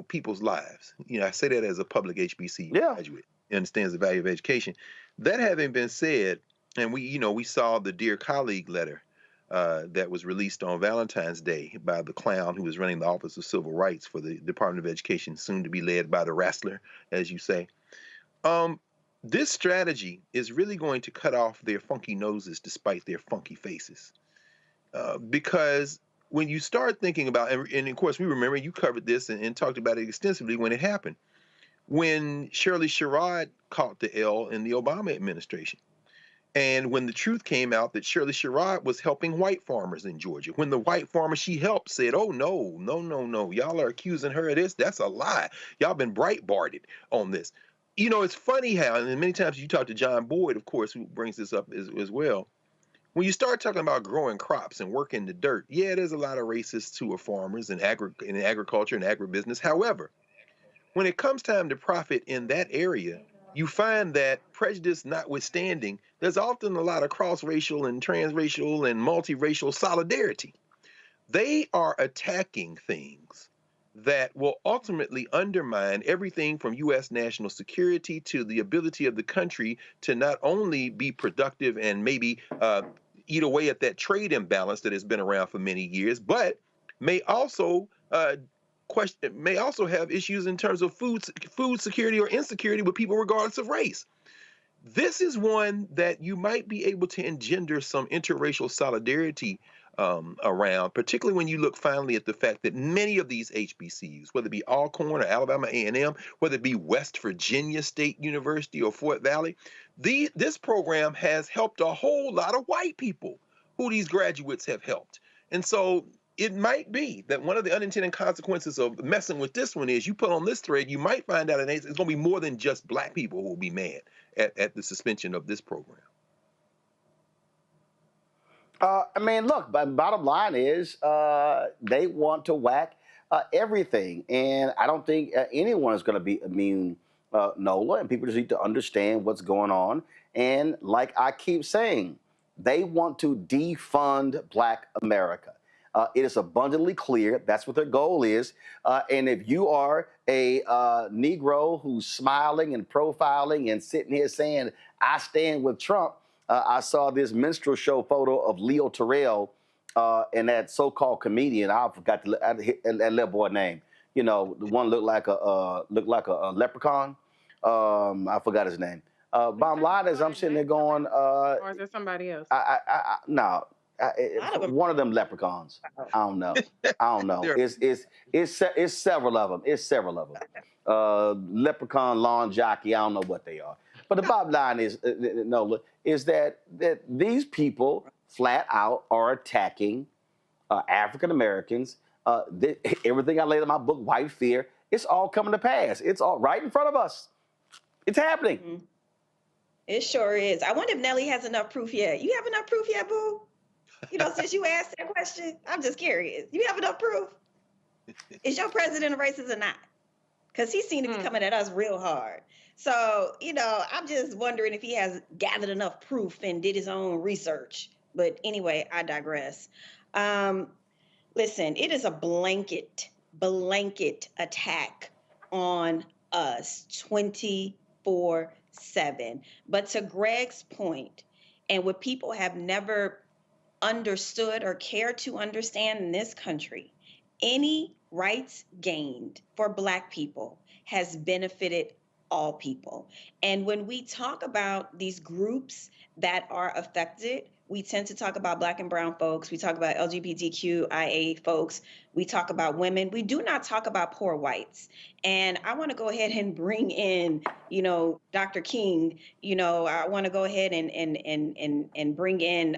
S7: people's lives. I say that as a public HBCU graduate. He understands the value of education. That having been said, and we saw the Dear Colleague letter that was released on Valentine's Day by the clown who was running the Office of Civil Rights for the Department of Education, soon to be led by the wrestler, as you say. This strategy is really going to cut off their funky noses despite their funky faces. Because when you start thinking about, and of course we remember you covered this and talked about it extensively when it happened, when Shirley Sherrod caught the L in the Obama administration. And when the truth came out that Shirley Sherrod was helping white farmers in Georgia, when the white farmer she helped said, "Oh no, no, no, no, y'all are accusing her of this. That's a lie. Y'all been Breitbarted on this." You know, it's funny how, and many times you talk to John Boyd, of course, who brings this up as well. When you start talking about growing crops and working the dirt, yeah, there's a lot of racists who are farmers in agriculture and agribusiness. However, when it comes time to profit in that area, you find that prejudice notwithstanding, there's often a lot of cross-racial and transracial and multiracial solidarity. They are attacking things that will ultimately undermine everything from U.S. national security to the ability of the country to not only be productive and maybe eat away at that trade imbalance that has been around for many years, but may also may also have issues in terms of food security or insecurity with people regardless of race. This is one that you might be able to engender some interracial solidarity around, particularly when you look finally at the fact that many of these HBCUs, whether it be Alcorn or Alabama A&M, whether it be West Virginia State University or Fort Valley, this program has helped a whole lot of white people who these graduates have helped. And so it might be that one of the unintended consequences of messing with this one is you put on this thread, you might find out it's going to be more than just black people who will be mad at the suspension of this program.
S1: I mean, look, but bottom line is they want to whack everything. And I don't think anyone is going to be immune, NOLA, and people just need to understand what's going on. And like I keep saying, they want to defund Black America. It is abundantly clear that's what their goal is. And if you are a Negro who's smiling and profiling and sitting here saying, I stand with Trump, I saw this minstrel show photo of Leo Terrell and that so-called comedian. I forgot that little boy name. You know, the one looked like a leprechaun. I forgot his name. Bottom line is, I'm sitting there going,
S5: or is there somebody else?
S1: no. One of them leprechauns. I don't know. It's several of them. It's several of them. Leprechaun lawn jockey. I don't know what they are. But the bottom line is, Nola, is that these people flat out are attacking African Americans. Everything I laid in my book, White Fear, it's all coming to pass. It's all right in front of us. It's happening.
S6: Mm-hmm. It sure is. I wonder if Nelly has enough proof yet. You have enough proof yet, boo? You know, since you asked that question, I'm just curious. You have enough proof? Is your president a racist or not? Because he seemed to be coming at us real hard. So, you know, I'm just wondering if he has gathered enough proof and did his own research. But anyway, I digress. Listen, it is a blanket attack on us 24/7. But to Greg's point, and what people have never understood or care to understand in this country, any rights gained for Black people has benefited all people. And when we talk about these groups that are affected, we tend to talk about Black and brown folks. We talk about LGBTQIA folks. We talk about women. We do not talk about poor whites. And I want to go ahead and bring in, you know, Dr. King. You know, I want to go ahead and bring in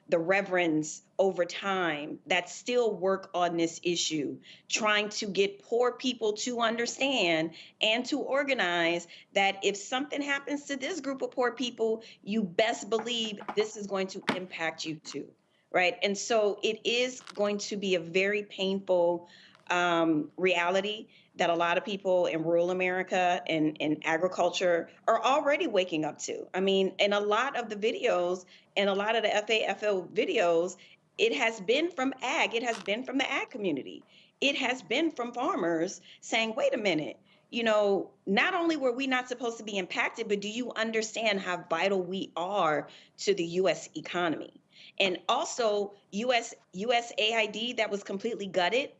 S6: the reverends over time that still work on this issue, trying to get poor people to understand and to organize that if something happens to this group of poor people, you best believe this is going to impact you too, right? And so it is going to be a very painful reality that a lot of people in rural America and in agriculture are already waking up to. I mean, in a lot of the videos and a lot of the FAFL videos, it has been from ag. It has been from the ag community. It has been from farmers saying, wait a minute, you know, not only were we not supposed to be impacted, but do you understand how vital we are to the U.S. economy? And also USAID that was completely gutted.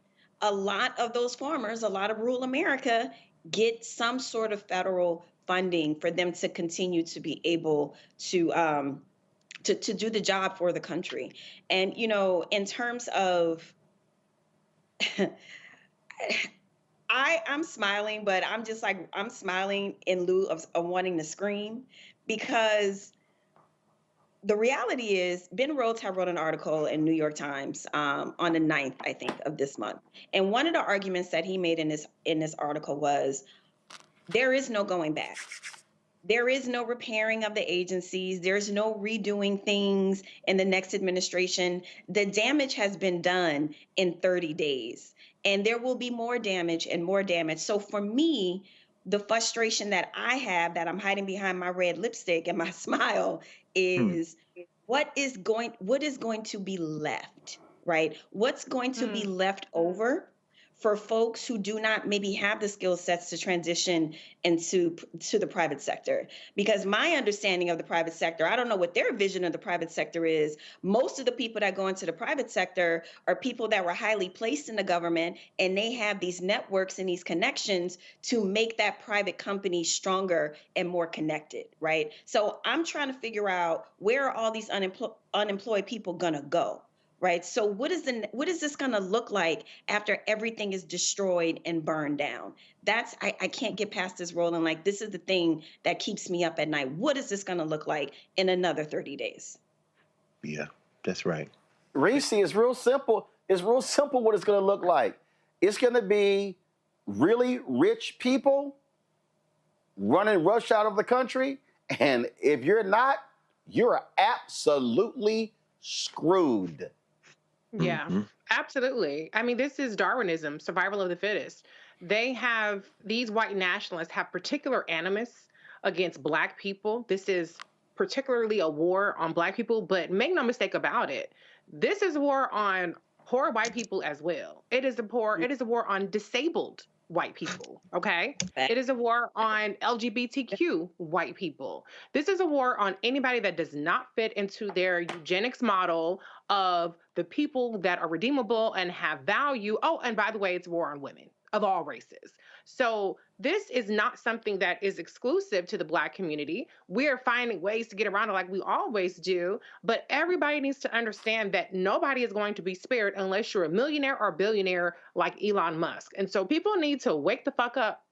S6: A lot of those farmers, a lot of rural America get some sort of federal funding for them to continue to be able to do the job for the country. And, you know, in terms of, I'm smiling, but I'm just like, I'm smiling in lieu of wanting to scream, because the reality is, Ben Rhodes had wrote an article in New York Times on the 9th, I think, of this month. And one of the arguments that he made in this article was there is no going back. There is no repairing of the agencies. There's no redoing things in the next administration. The damage has been done in 30 days, and there will be more damage and more damage. So for me, the frustration that I have, that I'm hiding behind my red lipstick and my smile, is what is going to be left, right? What's going to be left over for folks who do not maybe have the skill sets to transition into the private sector? Because my understanding of the private sector, I don't know what their vision of the private sector is. Most of the people that go into the private sector are people that were highly placed in the government, and they have these networks and these connections to make that private company stronger and more connected, right? So I'm trying to figure out, where are all these unemployed people gonna go? Right. So what is this going to look like after everything is destroyed and burned down? I can't get past this, Roland. Like, this is the thing that keeps me up at night. What is this going to look like in another 30 days?
S7: Yeah, that's right.
S1: Reese, it's real simple. It's real simple what it's going to look like. It's going to be really rich people running rush out of the country. And if you're not, you're absolutely screwed.
S5: Yeah, absolutely. I mean, this is Darwinism, survival of the fittest. These white nationalists have particular animus against Black people. This is particularly a war on Black people, but make no mistake about it, this is a war on poor white people as well. It is a war on disabled white people, okay? It is a war on LGBTQ white people. This is a war on anybody that does not fit into their eugenics model of the people that are redeemable and have value. Oh, and by the way, it's a war on women of all races. So this is not something that is exclusive to the Black community. We're finding ways to get around it like we always do, but everybody needs to understand that nobody is going to be spared unless you're a millionaire or billionaire like Elon Musk. And so people need to wake the fuck up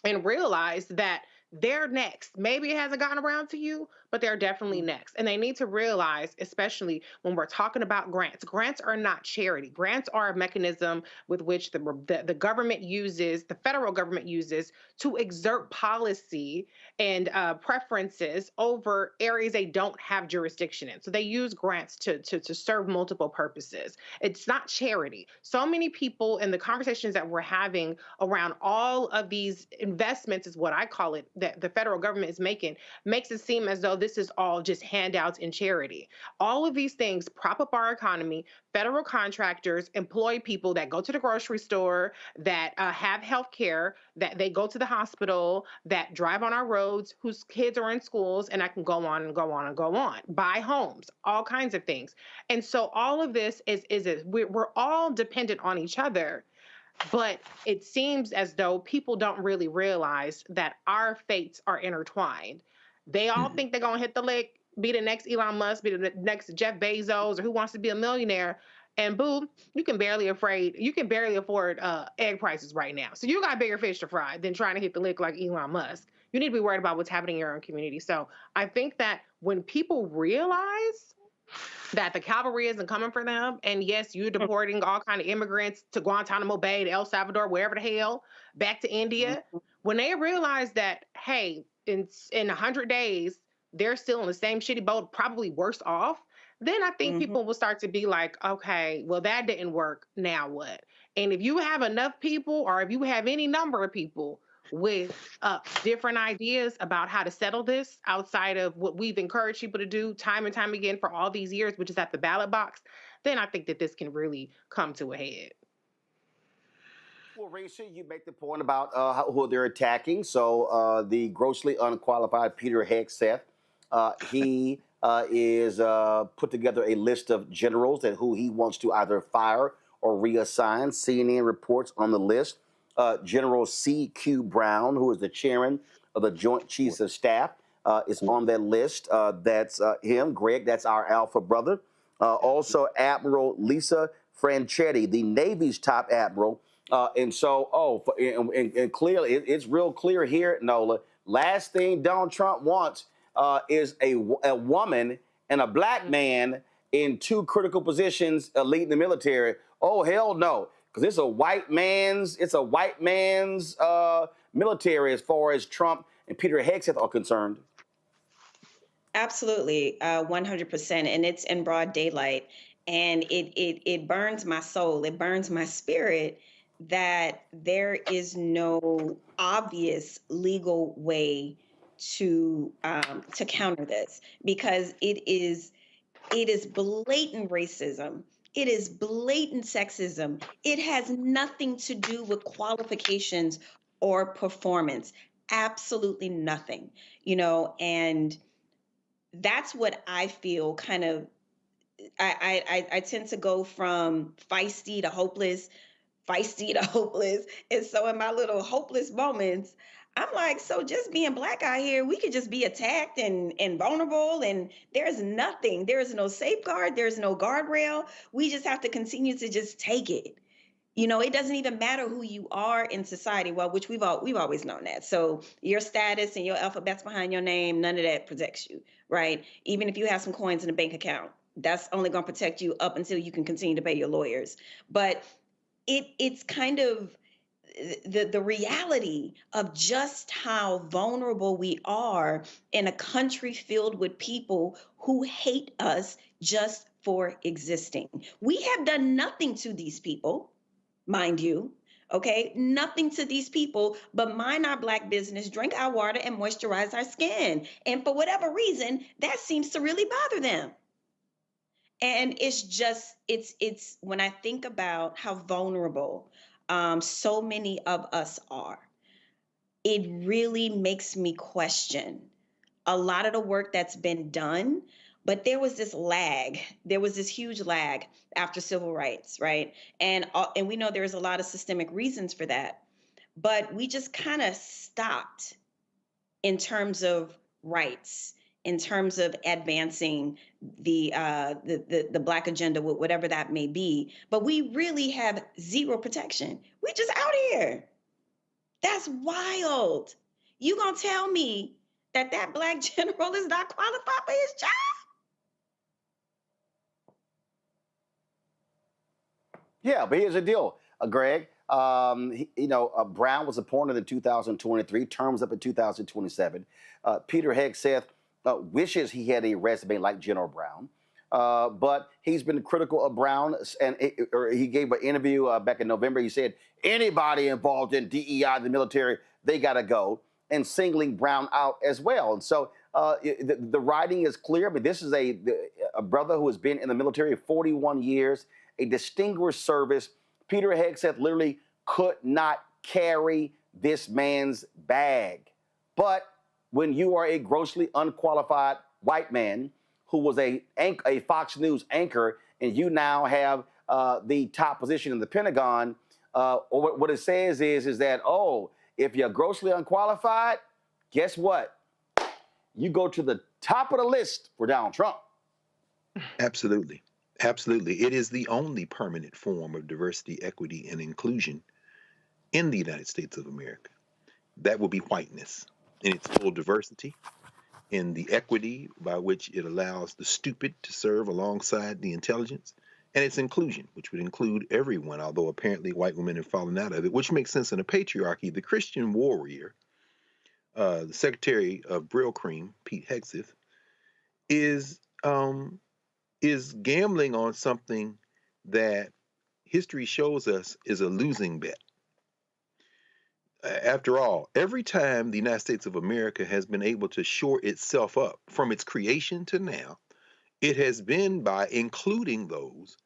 S5: and realize that they're next. Maybe it hasn't gotten around to you, but they're definitely next. And they need to realize, especially when we're talking about grants, grants are not charity. Grants are a mechanism with which the government uses, the federal government uses, to exert policy and preferences over areas they don't have jurisdiction in. So they use grants to serve multiple purposes. It's not charity. So many people in the conversations that we're having around all of these investments, is what I call it, that the federal government is making, makes it seem as though this is all just handouts and charity. All of these things prop up our economy. Federal contractors employ people that go to the grocery store, that have health care, that they go to the hospital, that drive on our roads, whose kids are in schools, and I can go on and go on and go on. Buy homes, all kinds of things. And so all of this we're all dependent on each other. But it seems as though people don't really realize that our fates are intertwined. They all think they're going to hit the lick, be the next Elon Musk, be the next Jeff Bezos, or Who Wants to Be a Millionaire. And boo, you can barely afford egg prices right now. So you got bigger fish to fry than trying to hit the lick like Elon Musk. You need to be worried about what's happening in your own community. So I think that when people realize that the cavalry isn't coming for them, and yes, you're deporting all kind of immigrants to Guantanamo Bay, to El Salvador, wherever the hell, back to India, when they realize that, hey, in 100 days, they're still in the same shitty boat, probably worse off, then I think people will start to be like, okay, well, that didn't work. Now what? And if you have enough people, or if you have any number of people with different ideas about how to settle this outside of what we've encouraged people to do time and time again for all these years, which is at the ballot box, then I think that this can really come to a head.
S1: Well, Raisha, you make the point about who they're attacking. So the grossly unqualified Peter Hegseth, he is put together a list of generals that who he wants to either fire or reassign. CNN reports on the list. General C.Q. Brown, who is the chairman of the Joint Chiefs of Staff, is on that list. That's him. Greg, that's our alpha brother. Also, Admiral Lisa Franchetti, the Navy's top admiral. And clearly, it's real clear here, Nola. Last thing Donald Trump wants is a woman and a black man in two critical positions leading the military. Oh, hell no. Because it's a white man's military as far as Trump and Peter Hegseth are concerned.
S6: Absolutely, 100%, and it's in broad daylight, and it burns my soul, it burns my spirit that there is no obvious legal way to counter this, because it is blatant racism. It is blatant sexism. It has nothing to do with qualifications or performance. Absolutely nothing, and that's what I feel kind of. I tend to go from feisty to hopeless. And so in my little hopeless moments, I'm like, so just being black out here, we could just be attacked and vulnerable, and there's nothing. There is no safeguard. There's no guardrail. We just have to continue to just take it. It doesn't even matter who you are in society. Well, which we've always known that. So your status and your alphabets behind your name, none of that protects you, right? Even if you have some coins in a bank account, that's only going to protect you up until you can continue to pay your lawyers. But it's kind of the reality of just how vulnerable we are in a country filled with people who hate us just for existing. We have done nothing to these people, mind you, okay? Nothing to these people but mind our black business, drink our water, and moisturize our skin. And for whatever reason, that seems to really bother them. And it's when I think about how vulnerable so many of us are, it really makes me question a lot of the work that's been done. But there was this huge lag after civil rights, right? And we know there's a lot of systemic reasons for that. But we just kind of stopped in terms of rights, in terms of advancing the Black agenda, whatever that may be. But we really have zero protection. We just out here. That's wild. You gonna tell me that Black general is not qualified for his job?
S1: Yeah, but here's the deal, Greg. Brown was appointed in 2023, terms up in 2027. Peter Hegseth wishes he had a resume like General Brown, but he's been critical of Brown, and he gave an interview back in November. He said anybody involved in DEI, the military, they got to go, and singling Brown out as well. And so the writing is clear. But this is a brother who has been in the military 41 years, a distinguished service. Peter Hegseth literally could not carry this man's bag. But when you are a grossly unqualified white man who was a Fox News anchor, and you now have the top position in the Pentagon, what it says is that, if you're grossly unqualified, guess what? You go to the top of the list for Donald Trump.
S7: Absolutely. Absolutely. It is the only permanent form of diversity, equity, and inclusion in the United States of America. That will be whiteness in its full diversity, in the equity by which it allows the stupid to serve alongside the intelligence, and its inclusion, which would include everyone, although apparently white women have fallen out of it, which makes sense in a patriarchy. The Christian warrior, the Secretary of Brill Cream, Pete Hegseth, is gambling on something that history shows us is a losing bet. After all, every time the United States of America has been able to shore itself up from its creation to now, it has been by including those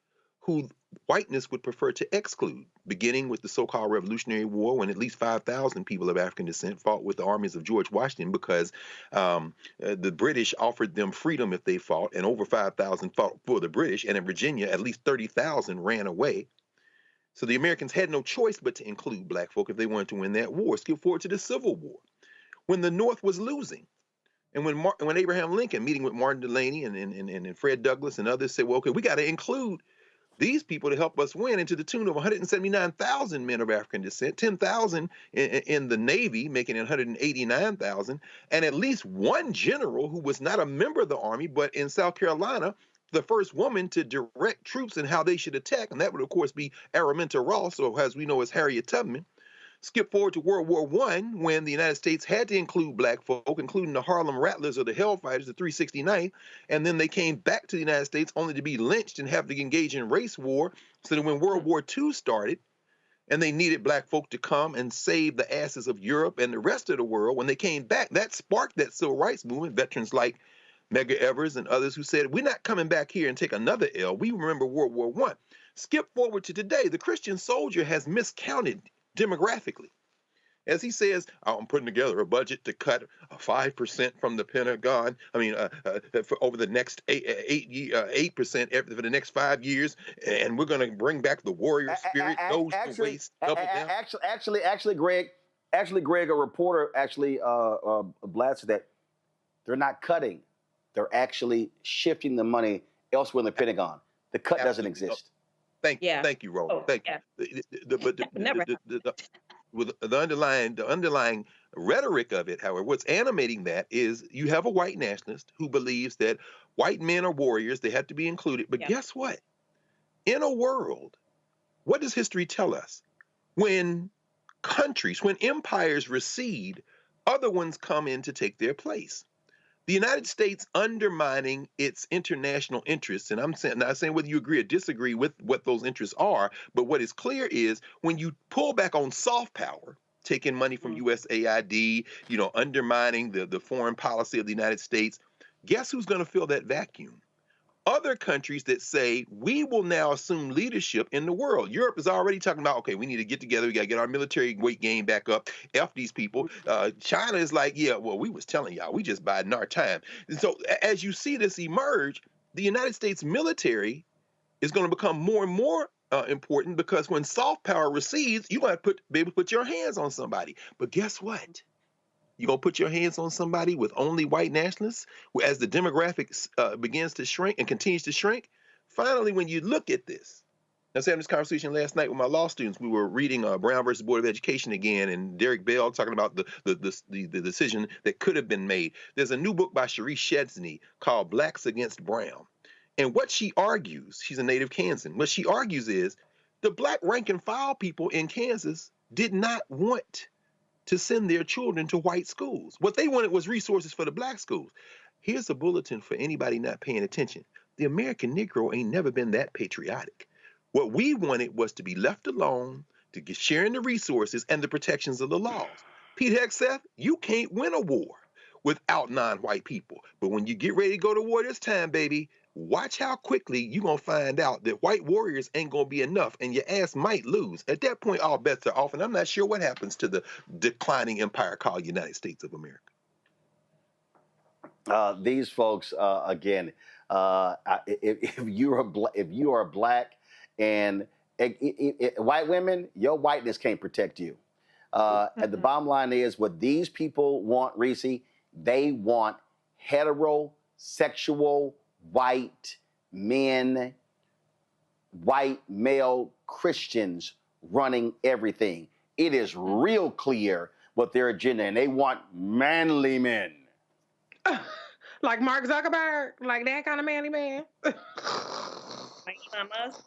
S7: who whiteness would prefer to exclude, beginning with the so-called Revolutionary War, when at least 5,000 people of African descent fought with the armies of George Washington because the British offered them freedom if they fought, and over 5,000 fought for the British, and in Virginia, at least 30,000 ran away. So the Americans had no choice but to include black folk if they wanted to win that war. Skip forward to the Civil War, when the North was losing. And when Abraham Lincoln, meeting with Martin Delany and Fred Douglass and others, said, well, okay, we got to include these people to help us win, and to the tune of 179,000 men of African descent, 10,000 in the Navy, making it 189,000, and at least one general who was not a member of the Army, but in South Carolina, the first woman to direct troops and how they should attack, and that would, of course, be Araminta Ross, or as we know as Harriet Tubman. Skip forward to World War I, when the United States had to include black folk, including the Harlem Rattlers or the Hellfighters, the 369th, and then they came back to the United States only to be lynched and have to engage in race war. So that when World War II started, and they needed black folk to come and save the asses of Europe and the rest of the world, when they came back, that sparked that civil rights movement. Veterans like Medgar Evers and others who said, we're not coming back here and take another L. We remember World War I. Skip forward to today. The Christian soldier has miscounted demographically. As he says, I'm putting together a budget to cut 5% from the Pentagon. I mean, for over the next 8% for the next 5 years, and we're going to bring back the warrior spirit. Those who waste double down.
S1: Actually, Greg, a reporter actually blasted that they're not cutting; they're actually shifting the money elsewhere in the Pentagon. The cut doesn't exist.
S7: Thank you, Roland. Thank you. With the underlying rhetoric of it, however, what's animating that is you have a white nationalist who believes that white men are warriors, they have to be included. But guess what? In a world, what does history tell us? When empires recede, other ones come in to take their place. The United States undermining its international interests, and I'm not saying whether you agree or disagree with what those interests are, but what is clear is when you pull back on soft power, taking money from USAID, undermining the foreign policy of the United States, guess who's going to fill that vacuum? Other countries that say, we will now assume leadership in the world. Europe is already talking about, okay, we need to get together. We got to get our military weight game back up. F these people. China is like, yeah, well, we was telling y'all, we just biding our time. And so as you see this emerge, the United States military is going to become more and more important, because when soft power recedes, you're going to be able to put your hands on somebody. But guess what? You're going to put your hands on somebody with only white nationalists as the demographics begins to shrink and continues to shrink? Finally, when you look at this, I was having this conversation last night with my law students. We were reading Brown versus Board of Education again, and Derek Bell talking about the decision that could have been made. There's a new book by Sharice Chesney called Blacks Against Brown. And what she argues, she's a native Kansan, what she argues is the black rank and file people in Kansas did not want to send their children to white schools. What they wanted was resources for the black schools. Here's a bulletin for anybody not paying attention. The American Negro ain't never been that patriotic. What we wanted was to be left alone, to get sharing the resources and the protections of the laws. Pete Hegseth, you can't win a war without non-white people. But when you get ready to go to war this time, baby, watch how quickly you're going to find out that white warriors ain't going to be enough, and your ass might lose. At that point, all bets are off, and I'm not sure what happens to the declining empire called United States of America.
S1: These folks, again, if you are black and white women, your whiteness can't protect you. And the bottom line is, what these people want, Reese, they want heterosexual white men, white male Christians running everything. It is real clear what their agenda, and they want manly men.
S5: Like Mark Zuckerberg, like that kind of manly man.
S6: Like Elon Musk.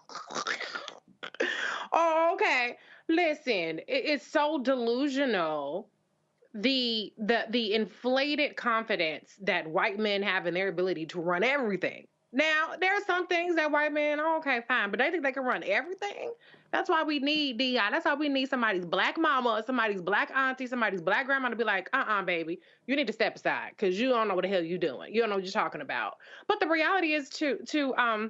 S5: Oh, okay. Listen, it's so delusional. The inflated confidence that white men have in their ability to run everything. Now, there are some things that white men, okay, fine, but they think they can run everything. That's why we need DI. That's why we need somebody's black mama, somebody's black auntie, somebody's black grandma to be like, baby, you need to step aside because you don't know what the hell you're doing. You don't know what you're talking about. But the reality is, to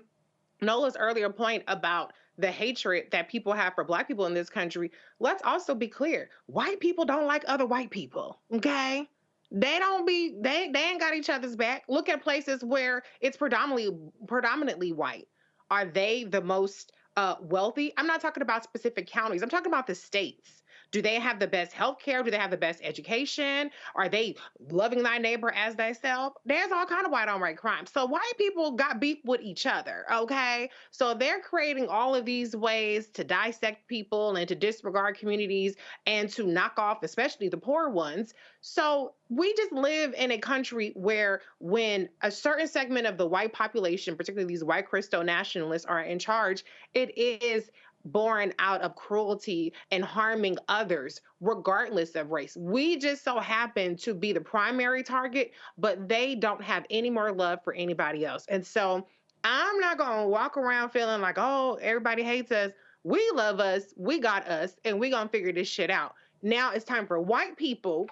S5: Nola's earlier point about the hatred that people have for black people in this country, let's also be clear. White people don't like other white people, okay? They ain't got each other's back. Look at places where it's predominantly white. Are they the most wealthy? I'm not talking about specific counties. I'm talking about the states. Do they have the best health care? Do they have the best education? Are they loving thy neighbor as thyself? There's all kind of white on white crime. So white people got beef with each other, okay? So they're creating all of these ways to dissect people and to disregard communities and to knock off, especially the poor ones. So we just live in a country where when a certain segment of the white population, particularly these white Christo nationalists, are in charge, it is born out of cruelty and harming others, regardless of race. We just so happen to be the primary target, but they don't have any more love for anybody else. And so I'm not going to walk around feeling like, oh, everybody hates us. We love us, we got us, and we're going to figure this shit out. Now it's time for white people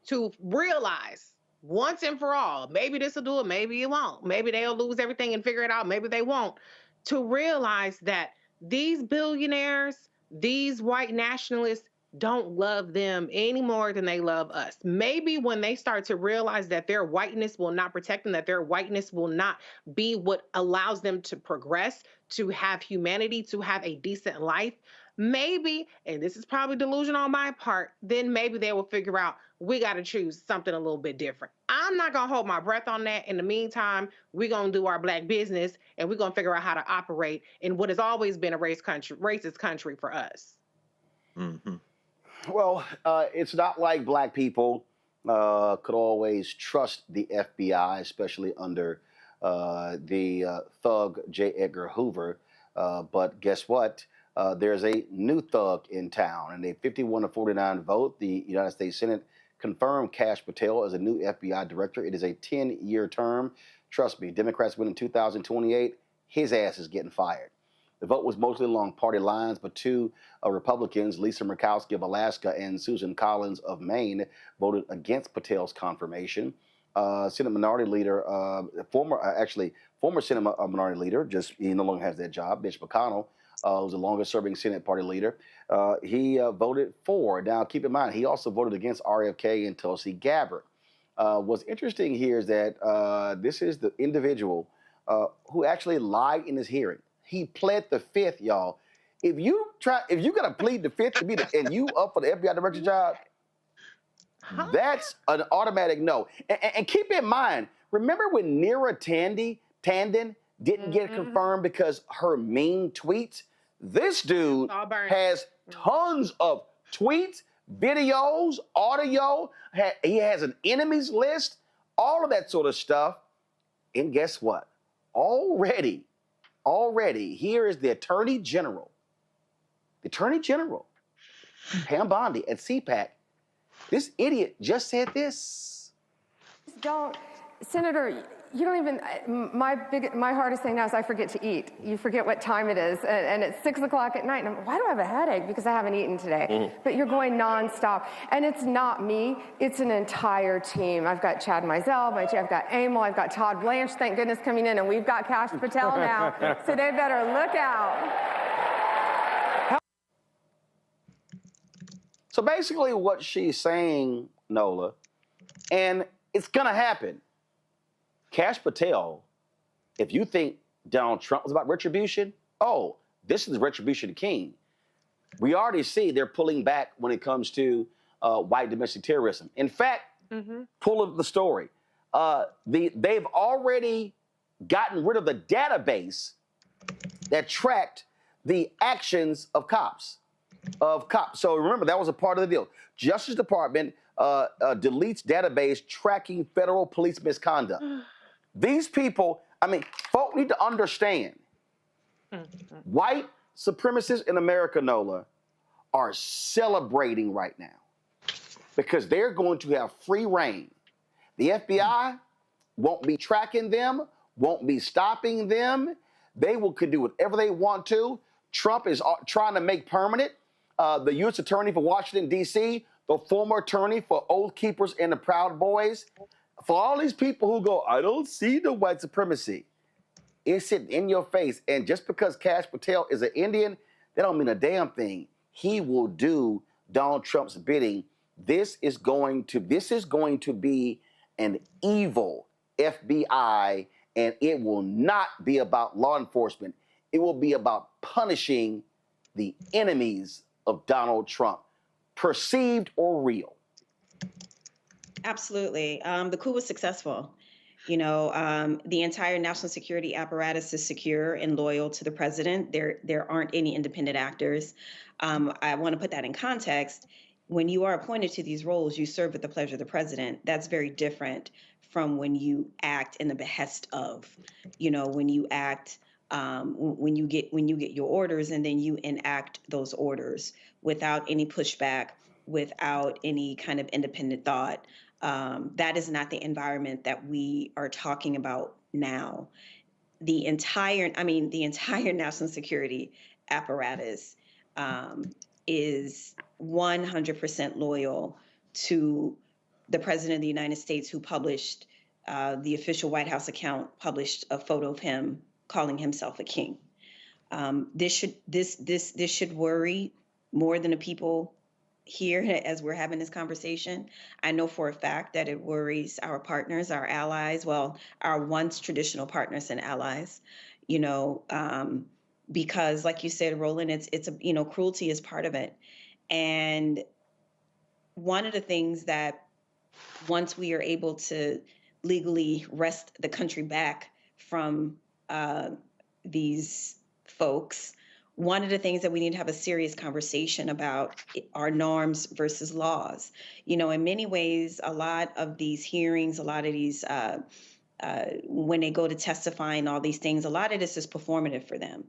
S5: to realize once and for all, maybe this will do it, maybe it won't. Maybe they'll lose everything and figure it out, maybe they won't. To realize that these billionaires, these white nationalists don't love them any more than they love us. Maybe when they start to realize that their whiteness will not protect them, that their whiteness will not be what allows them to progress, to have humanity, to have a decent life, maybe, and this is probably delusion on my part, then maybe they will figure out we got to choose something a little bit different. I'm not going to hold my breath on that. In the meantime, we're going to do our black business and we're going to figure out how to operate in what has always been a racist country for us.
S7: Mm-hmm.
S1: Well, it's not like black people could always trust the FBI, especially under the thug J. Edgar Hoover. But guess what? There's a new thug in town, and a 51-49 vote. The United States Senate confirmed Kash Patel as a new FBI director. It is a 10-year term. Trust me, Democrats win in 2028. His ass is getting fired. The vote was mostly along party lines, but two Republicans, Lisa Murkowski of Alaska and Susan Collins of Maine, voted against Patel's confirmation. Senate Minority Leader, former Senate Minority Leader, he no longer has that job, Mitch McConnell, who's the longest-serving Senate Party leader. He voted for. Now, keep in mind, he also voted against RFK and Tulsi Gabbard. What's interesting here is that this is the individual who actually lied in his hearing. He pled the fifth, y'all. If you gotta plead the fifth to be and you up for the FBI director job, that's an automatic no. And keep in mind, remember when Neera Tanden didn't get confirmed because her mean tweets? This dude has tons of tweets, videos, audio. He has an enemies list, all of that sort of stuff. And guess what? Already, here is the Attorney General. The Attorney General, Pam Bondi at CPAC. This idiot just said this.
S9: Senator, you don't even, my hardest thing now is I forget to eat. You forget what time it is, and it's 6 o'clock at night, and why do I have a headache? Because I haven't eaten today. But you're going nonstop. And it's not me, it's an entire team. I've got Chad Mizell, I've got Emil, I've got Todd Blanche, thank goodness, coming in, and we've got Kash Patel now, so they better look out.
S1: So basically what she's saying, Nola, and it's gonna happen. Kash Patel, if you think Donald Trump was about retribution, oh, this is Retribution King. We already see they're pulling back when it comes to white domestic terrorism. In fact, pull up the story. They've already gotten rid of the database that tracked the actions of cops. So remember, that was a part of the deal. Justice Department deletes database tracking federal police misconduct. These people, folk need to understand. White supremacists in America, Nola, are celebrating right now because they're going to have free reign. The FBI won't be tracking them, won't be stopping them. They could do whatever they want to. Trump is trying to make permanent the U.S. Attorney for Washington, D.C., the former attorney for Oath Keepers and the Proud Boys. For all these people who go, I don't see the white supremacy, it's sitting in your face. And just because Kash Patel is an Indian, that don't mean a damn thing. He will do Donald Trump's bidding. This is going to be an evil FBI, and it will not be about law enforcement. It will be about punishing the enemies of Donald Trump. perceived or real?
S6: Absolutely. The coup was successful. The entire national security apparatus is secure and loyal to the president. There aren't any independent actors. I want to put that in context. When you are appointed to these roles, you serve at the pleasure of the president. That's very different from when you act in the behest of, when you act, when you get your orders and then you enact those orders without any pushback, without any kind of independent thought. That is not the environment that we are talking about now. The entire national security apparatus is 100% loyal to the president of the United States, who published the official White House account published a photo of him calling himself a king. This should worry more than the people here as we're having this conversation. I know for a fact that it worries our partners, our allies, well, our once traditional partners and allies, because like you said, Roland, it's cruelty is part of it. And one of the things that once we are able to legally wrest the country back from these folks, one of the things that we need to have a serious conversation about are norms versus laws. In many ways, a lot of these hearings, a lot of these, when they go to testify and all these things, a lot of this is performative for them.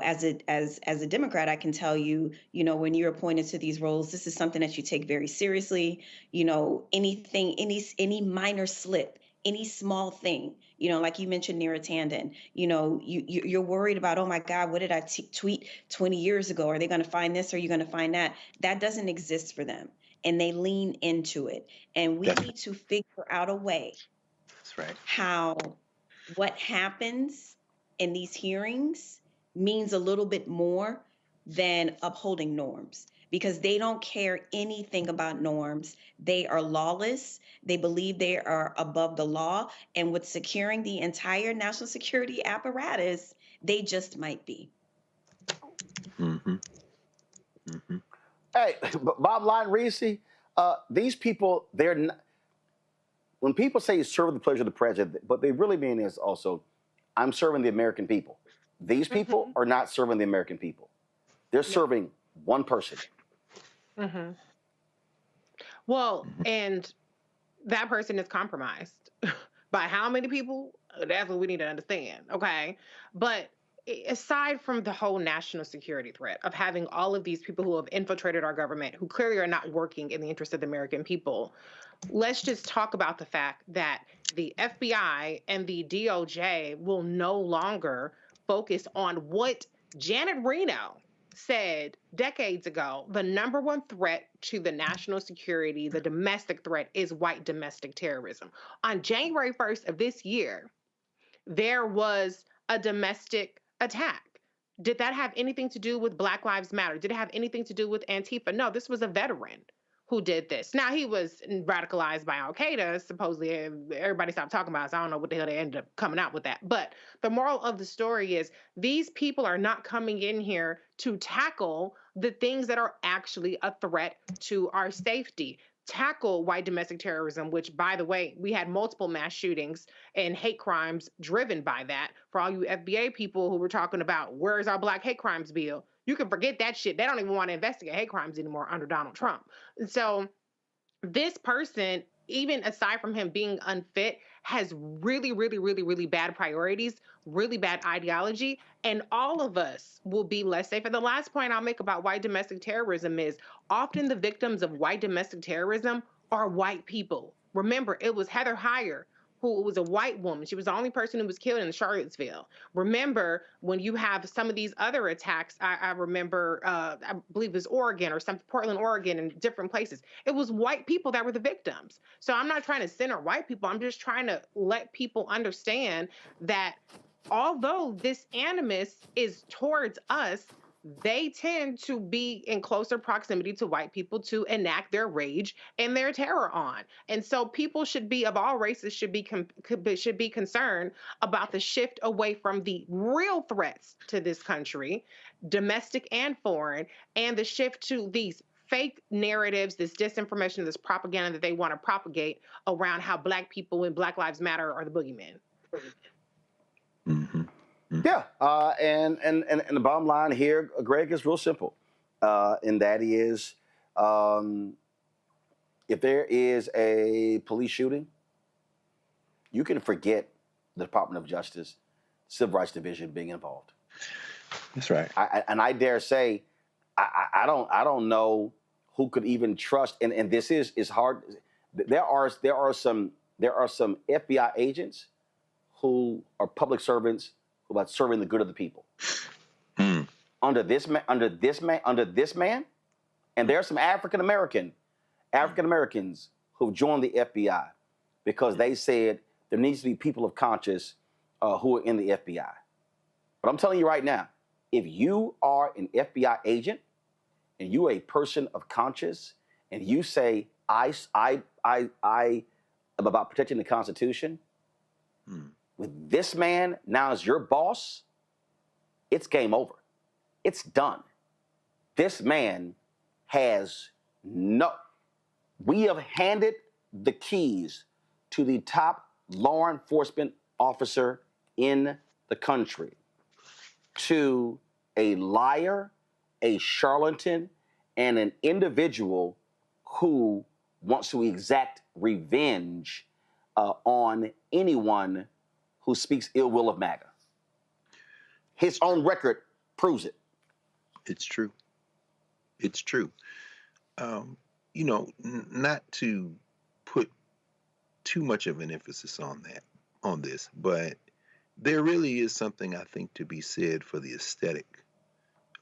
S6: As a Democrat, I can tell you, when you're appointed to these roles, this is something that you take very seriously. Anything, any minor slip, any small thing, like you mentioned, Neera Tanden, you're worried about, oh my God, what did I tweet 20 years ago? Are they going to find this? Or are you going to find that? That doesn't exist for them. And they lean into it. And we need to figure out a way.
S1: That's right.
S6: How what happens in these hearings means a little bit more than upholding norms, because they don't care anything about norms. They are lawless. They believe they are above the law. And with securing the entire national security apparatus, they just might be.
S7: Mm-hmm. Mm-hmm.
S1: Hey, bottom line, Reese, these people, they're not, when people say serve the pleasure of the president, what they really mean is also, I'm serving the American people. These people are not serving the American people. They're serving one person.
S5: Mm-hmm. Well, and that person is compromised by how many people? That's what we need to understand, okay? But aside from the whole national security threat of having all of these people who have infiltrated our government, who clearly are not working in the interest of the American people, let's just talk about the fact that the FBI and the DOJ will no longer focus on what Janet Reno said decades ago. The number one threat to the national security, the domestic threat, is white domestic terrorism. On January 1st of this year, there was a domestic attack. Did that have anything to do with Black Lives Matter? Did it have anything to do with Antifa? No, this was a veteran who did this. Now, he was radicalized by Al-Qaeda, supposedly. Everybody stopped talking about it, so I don't know what the hell they ended up coming out with that. But the moral of the story is these people are not coming in here to tackle the things that are actually a threat to our safety. Tackle white domestic terrorism, which, by the way, we had multiple mass shootings and hate crimes driven by that. For all you FBA people who were talking about, where's our black hate crimes bill? You can forget that shit. They don't even want to investigate hate crimes anymore under Donald Trump. So this person, even aside from him being unfit, has really, really, really, really bad priorities, really bad ideology, and all of us will be less safe. And the last point I'll make about white domestic terrorism is often the victims of white domestic terrorism are white people. Remember, it was Heather Heyer, who was a white woman. She was the only person who was killed in Charlottesville. Remember, when you have some of these other attacks, I remember, I believe it was Oregon or some Portland, Oregon, and different places. It was white people that were the victims. So I'm not trying to center white people. I'm just trying to let people understand that although this animus is towards us, they tend to be in closer proximity to white people to enact their rage and their terror on. And so people should be, of all races, should be concerned about the shift away from the real threats to this country, domestic and foreign, and the shift to these fake narratives, this disinformation, this propaganda that they want to propagate around how Black people and Black Lives Matter are the boogeymen.
S7: Mm-hmm.
S1: Yeah, and the bottom line here, Greg, is real simple, and that is, if there is a police shooting, you can forget the Department of Justice, Civil Rights Division being involved.
S7: That's right.
S1: I dare say, I don't know who could even trust, and this is hard. There are some FBI agents who are public servants who are serving the good of the people.
S7: Mm.
S1: Under this man, and there are some African Americans who've joined the FBI because they said there needs to be people of conscience who are in the FBI. But I'm telling you right now, if you are an FBI agent and you are a person of conscience and you say I am about protecting the Constitution, with this man now as your boss, it's game over. It's done. This man has we have handed the keys to the top law enforcement officer in the country to a liar, a charlatan, and an individual who wants to exact revenge on anyone who speaks ill will of MAGA. His own record proves it.
S7: It's true. It's true. Not to put too much of an emphasis on this, but there really is something I think to be said for the aesthetic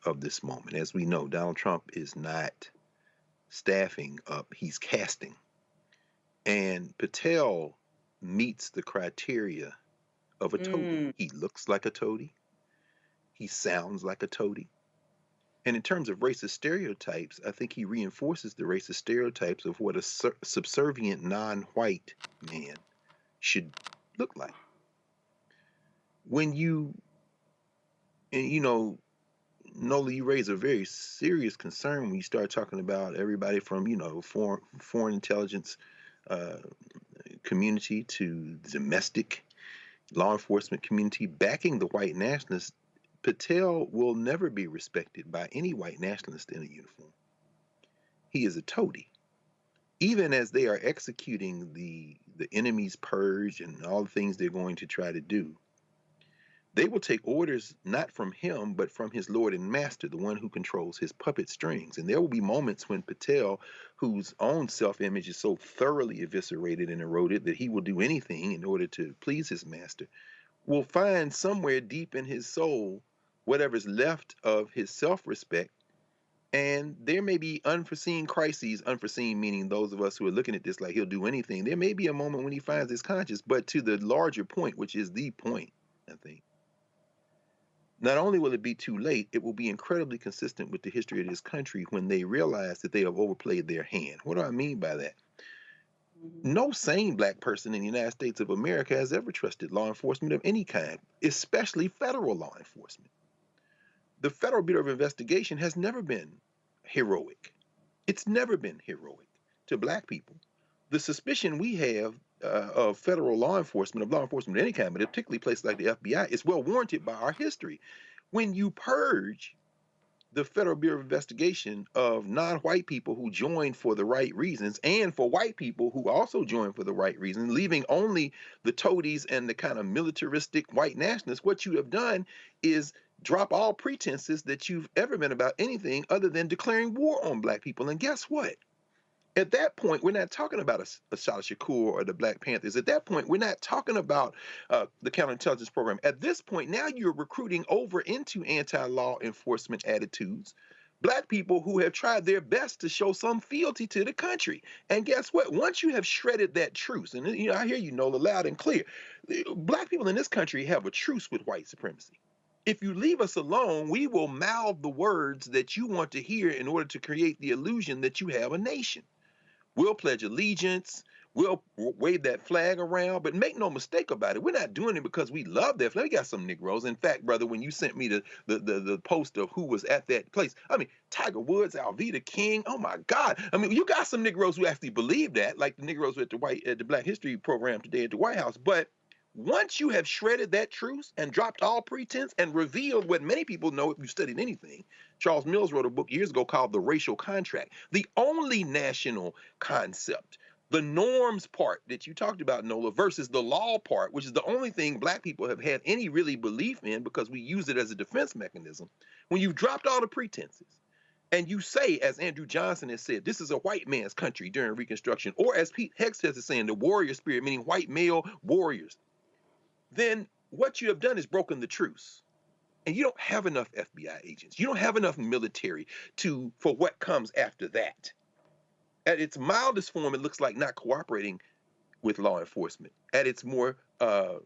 S7: of this moment. As we know, Donald Trump is not staffing up, he's casting. And Patel meets the criteria of a toady. He looks like a toady. He sounds like a toady. And in terms of racist stereotypes, I think he reinforces the racist stereotypes of what a subservient non-white man should look like. Nola, you raise a very serious concern when you start talking about everybody from, foreign intelligence community to domestic law enforcement community backing the white nationalists. Patel will never be respected by any white nationalist in a uniform. He is a toady. Even as they are executing the enemy's purge and all the things they're going to try to do, they will take orders not from him, but from his Lord and Master, the one who controls his puppet strings. And there will be moments when Patel, whose own self-image is so thoroughly eviscerated and eroded that he will do anything in order to please his master, will find somewhere deep in his soul whatever's left of his self-respect. And there may be unforeseen crises, unforeseen meaning those of us who are looking at this like he'll do anything. There may be a moment when he finds his conscience, but to the larger point, which is the point, I think, not only will it be too late, it will be incredibly consistent with the history of this country when they realize that they have overplayed their hand. What do I mean by that? No sane black person in the United States of America has ever trusted law enforcement of any kind, especially federal law enforcement. The Federal Bureau of Investigation has never been heroic. It's never been heroic to black people. The suspicion we have of federal law enforcement, of any kind, but particularly places like the FBI, is well warranted by our history. When you purge the Federal Bureau of Investigation of non-white people who joined for the right reasons and for white people who also joined for the right reasons, leaving only the toadies and the kind of militaristic white nationalists, what you have done is drop all pretenses that you've ever been about anything other than declaring war on black people. And guess what? At that point, we're not talking about a Shada Shakur or the Black Panthers. At that point, we're not talking about the counterintelligence program. At this point, now you're recruiting over into anti-law enforcement attitudes black people who have tried their best to show some fealty to the country. And guess what? Once you have shredded that truce, and I hear you, Nola, loud and clear, black people in this country have a truce with white supremacy. If you leave us alone, we will mouth the words that you want to hear in order to create the illusion that you have a nation. We'll pledge allegiance. We'll wave that flag around, but make no mistake about it. We're not doing it because we love that flag. We got some Negroes. In fact, brother, when you sent me the post of who was at that place, I mean, Tiger Woods, Alveda King. Oh my God! I mean, you got some Negroes who actually believe that, like the Negroes at the Black History program today at the White House. But once you have shredded that truce and dropped all pretense and revealed what many people know if you studied anything, Charles Mills wrote a book years ago called The Racial Contract, the only national concept. The norms part that you talked about, Nola, versus the law part, which is the only thing black people have had any really belief in because we use it as a defense mechanism. When you've dropped all the pretenses and you say, as Andrew Johnson has said, this is a white man's country during Reconstruction, or as Pete Hegseth is saying, the warrior spirit, meaning white male warriors, then what you have done is broken the truce. And you don't have enough FBI agents. You don't have enough military for what comes after that. At its mildest form, it looks like not cooperating with law enforcement. At its more,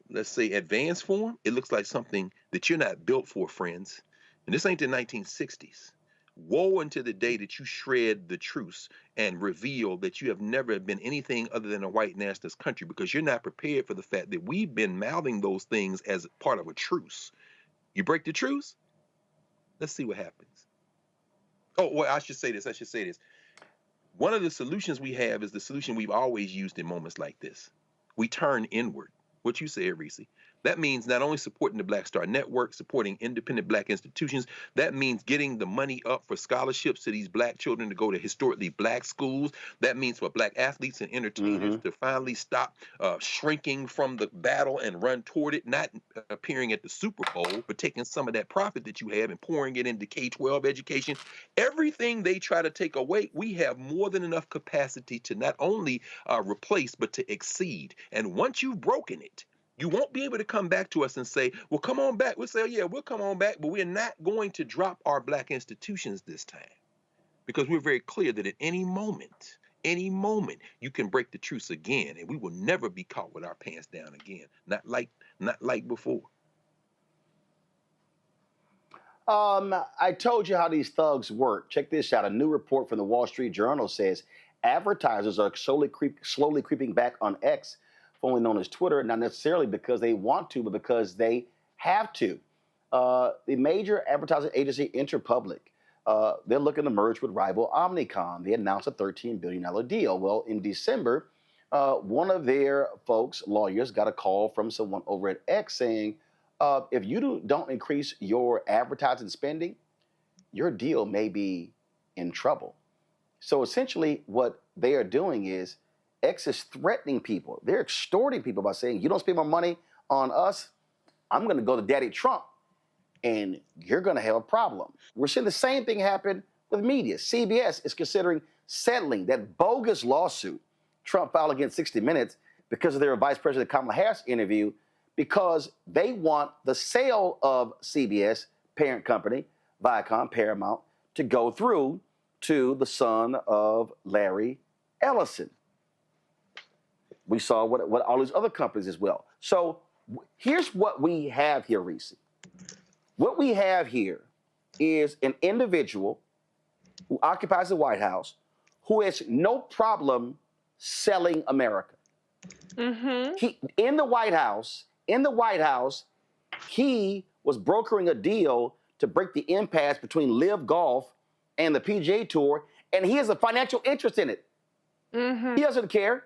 S7: let's say, advanced form, it looks like something that you're not built for, friends. And this ain't the 1960s. Woe unto the day that you shred the truce and reveal that you have never been anything other than a white nationalist country, because you're not prepared for the fact that we've been mouthing those things as part of a truce. You break the truce, let's see what happens. Oh, well, I should say this. One of the solutions we have is the solution we've always used in moments like this. We turn inward. What you said, Reese. That means not only supporting the Black Star Network, supporting independent black institutions, that means getting the money up for scholarships to these black children to go to historically black schools. That means for black athletes and entertainers to finally stop shrinking from the battle and run toward it, not appearing at the Super Bowl, but taking some of that profit that you have and pouring it into K-12 education. Everything they try to take away, we have more than enough capacity to not only replace, but to exceed. And once you've broken it, you won't be able to come back to us and say, well, come on back. We'll say, oh, yeah, we'll come on back, but we're not going to drop our black institutions this time, because we're very clear that at any moment, you can break the truce again, and we will never be caught with our pants down again. Not like before.
S1: I told you how these thugs work. Check this out. A new report from the Wall Street Journal says advertisers are slowly creeping back on X, formerly known as Twitter, not necessarily because they want to, but because they have to. The major advertising agency, Interpublic, they're looking to merge with rival Omnicom. They announced a $13 billion deal. Well, in December, one of their folks, lawyers, got a call from someone over at X saying, if you don't increase your advertising spending, your deal may be in trouble. So essentially what they are doing is X is threatening people. They're extorting people by saying, you don't spend more money on us, I'm going to go to Daddy Trump, and you're going to have a problem. We're seeing the same thing happen with media. CBS is considering settling that bogus lawsuit Trump filed against 60 Minutes because of their Vice President Kamala Harris interview, because they want the sale of CBS, parent company, Viacom, Paramount, to go through to the son of Larry Ellison. We saw what all these other companies as well. So here's what we have here, Reese. What we have here is an individual who occupies the White House who has no problem selling America. He, in the White House, he was brokering a deal to break the impasse between Live Golf and the PGA Tour, and he has a financial interest in it. He doesn't care.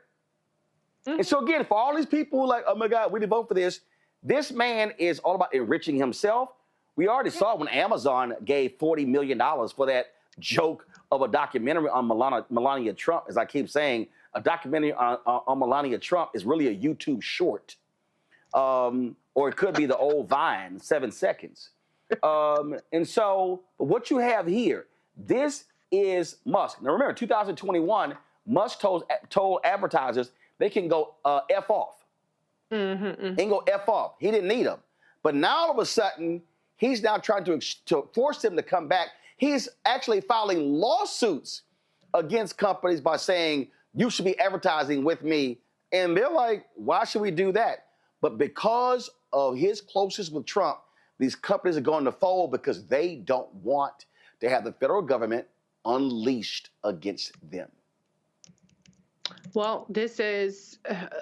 S1: And so again, for all these people who are like, oh my God, we didn't vote for this, this man is all about enriching himself. We already saw when Amazon gave $40 million for that joke of a documentary on Melania Trump. As I keep saying, a documentary on Melania Trump is really a YouTube short. Or it could be the old Vine, 7 seconds. And so what you have here, this is Musk. Now remember, 2021, Musk told advertisers they can go F off. They can go F off. He didn't need them. But now all of a sudden, he's now trying to force them to come back. He's actually filing lawsuits against companies by saying, you should be advertising with me. And they're like, why should we do that? But because of his closeness with Trump, these companies are going to fold because they don't want to have the federal government unleashed against them.
S5: Well, this is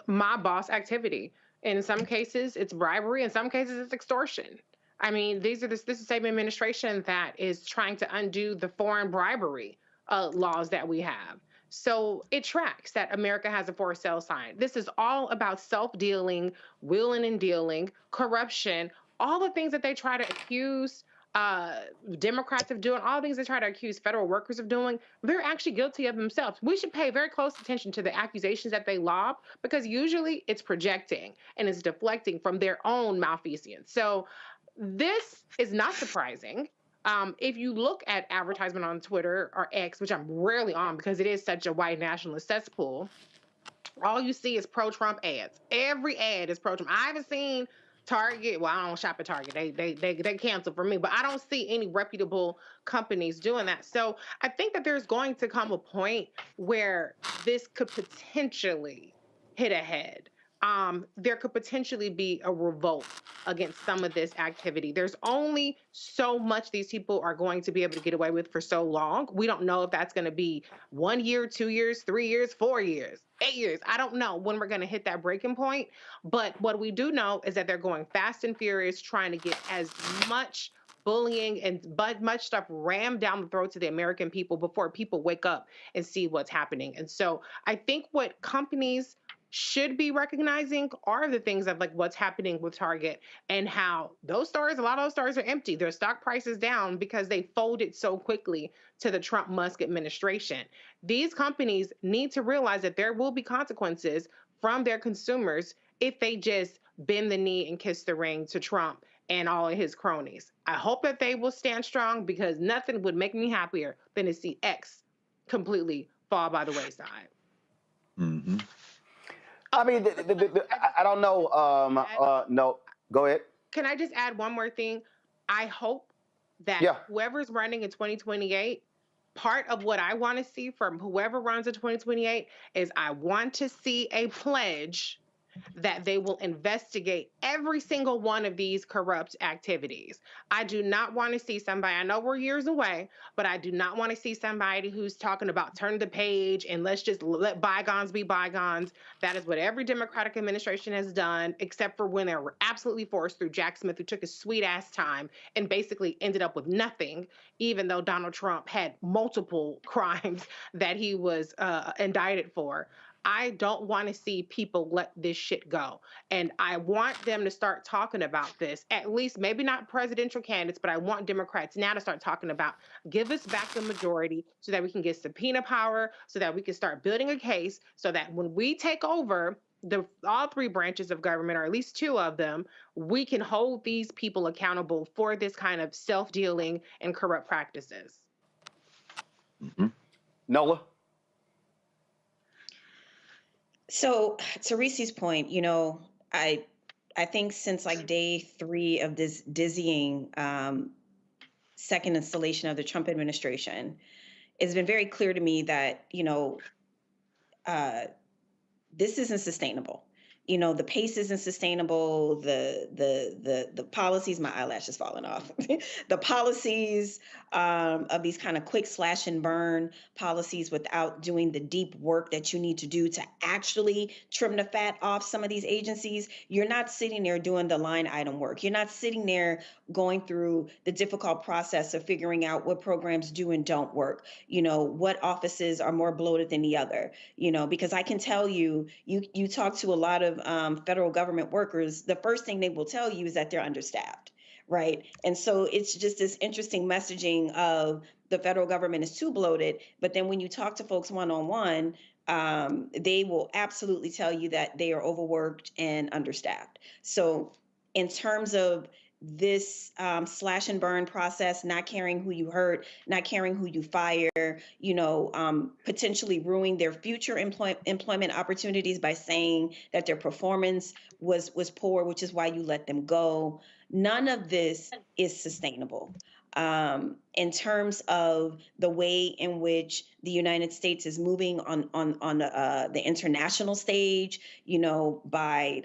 S5: mob boss activity. In some cases, it's bribery. In some cases, it's extortion. I mean, this is the same administration that is trying to undo the foreign bribery laws that we have. So it tracks that America has a for sale sign. This is all about self dealing, wheeling and dealing, corruption, all the things that they try to accuse uh, Democrats of doing, all the things they try to accuse federal workers of doing, they're actually guilty of themselves. We should pay very close attention to the accusations that they lob because usually it's projecting and it's deflecting from their own malfeasance. So this is not surprising. If you look at advertisement on Twitter or X, which I'm rarely on because it is such a white nationalist cesspool, all you see is pro-Trump ads. Every ad is pro-Trump. I haven't seen Target. Well, I don't shop at Target. They cancel for me, but I don't see any reputable companies doing that. So I think that there's going to come a point where this could potentially hit ahead. There could potentially be a revolt against some of this activity. There's only so much these people are going to be able to get away with for so long. We don't know if that's going to be 1 year, 2 years, 3 years, 4 years, 8 years. I don't know when we're going to hit that breaking point. But what we do know is that they're going fast and furious, trying to get as much bullying and much stuff rammed down the throats of the American people before people wake up and see what's happening. And so I think what companies should be recognizing are the things of like what's happening with Target and how those stores, a lot of those stores are empty. Their stock price is down because they folded so quickly to the Trump Musk administration. These companies need to realize that there will be consequences from their consumers if they just bend the knee and kiss the ring to Trump and all of his cronies. I hope that they will stand strong because nothing would make me happier than to see X completely fall by the wayside.
S7: Mm-hmm.
S1: I mean, I don't know. No, go ahead.
S5: Can I just add one more thing? I hope that
S1: Yeah.
S5: whoever's running in 2028, part of what I want to see from whoever runs in 2028 is I want to see a pledge that they will investigate every single one of these corrupt activities. I do not want to see somebody, I know we're years away, but I do not want to see somebody who's talking about turn the page and let's just let bygones be bygones. That is what every Democratic administration has done, except for when they were absolutely forced through Jack Smith, who took his sweet ass time and basically ended up with nothing, even though Donald Trump had multiple crimes that he was indicted for. I don't want to see people let this shit go. And I want them to start talking about this, at least maybe not presidential candidates, but I want Democrats now to start talking about give us back the majority so that we can get subpoena power, so that we can start building a case so that when we take over all three branches of government, or at least two of them, we can hold these people accountable for this kind of self-dealing and corrupt practices.
S7: Mm-hmm.
S1: Nola?
S6: So to Reese's point, you know, I think since like day 3 of this dizzying second installation of the Trump administration, it's been very clear to me that, you know, this isn't sustainable. You know, the pace isn't sustainable. The policies, my eyelash is falling off. The policies of these kind of quick slash and burn policies without doing the deep work that you need to do to actually trim the fat off some of these agencies. You're not sitting there doing the line item work. You're not sitting there going through the difficult process of figuring out what programs do and don't work. You know, what offices are more bloated than the other. You know, because I can tell you talk to a lot of federal government workers, the first thing they will tell you is that they're understaffed, right? And so it's just this interesting messaging of the federal government is too bloated, but then when you talk to folks one-on-one, they will absolutely tell you that they are overworked and understaffed. So in terms of this slash and burn process, not caring who you hurt, not caring who you fire, you know, potentially ruining their future employment opportunities by saying that their performance was poor, which is why you let them go. None of this is sustainable. In terms of the way in which the United States is moving on the international stage, you know, by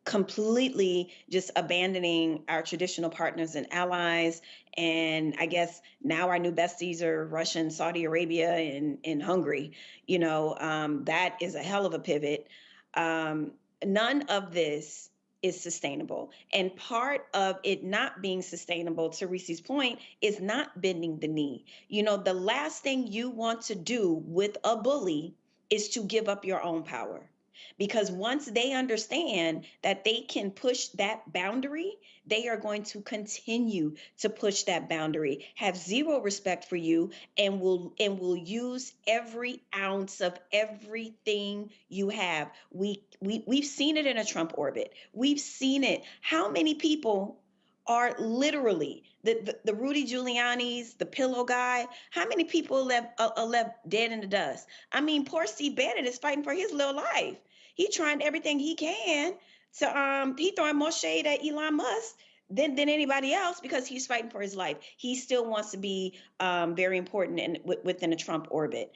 S6: completely just abandoning our traditional partners and allies. And I guess now our new besties are Russia and Saudi Arabia and Hungary. That is a hell of a pivot. None of this is sustainable. And part of it not being sustainable, to Reese's point, is not bending the knee. The last thing you want to do with a bully is to give up your own power. Because once they understand that they can push that boundary, they are going to continue to push that boundary, have zero respect for you, and will use every ounce of everything you have. We've seen it in a Trump orbit. We've seen it. How many people are literally the Rudy Giuliani's, the pillow guy? How many people left dead in the dust? I mean, poor Steve Bannon is fighting for his little life. He trying everything he can to he throwing more shade at Elon Musk than anybody else because he's fighting for his life. He still wants to be very important within a Trump orbit.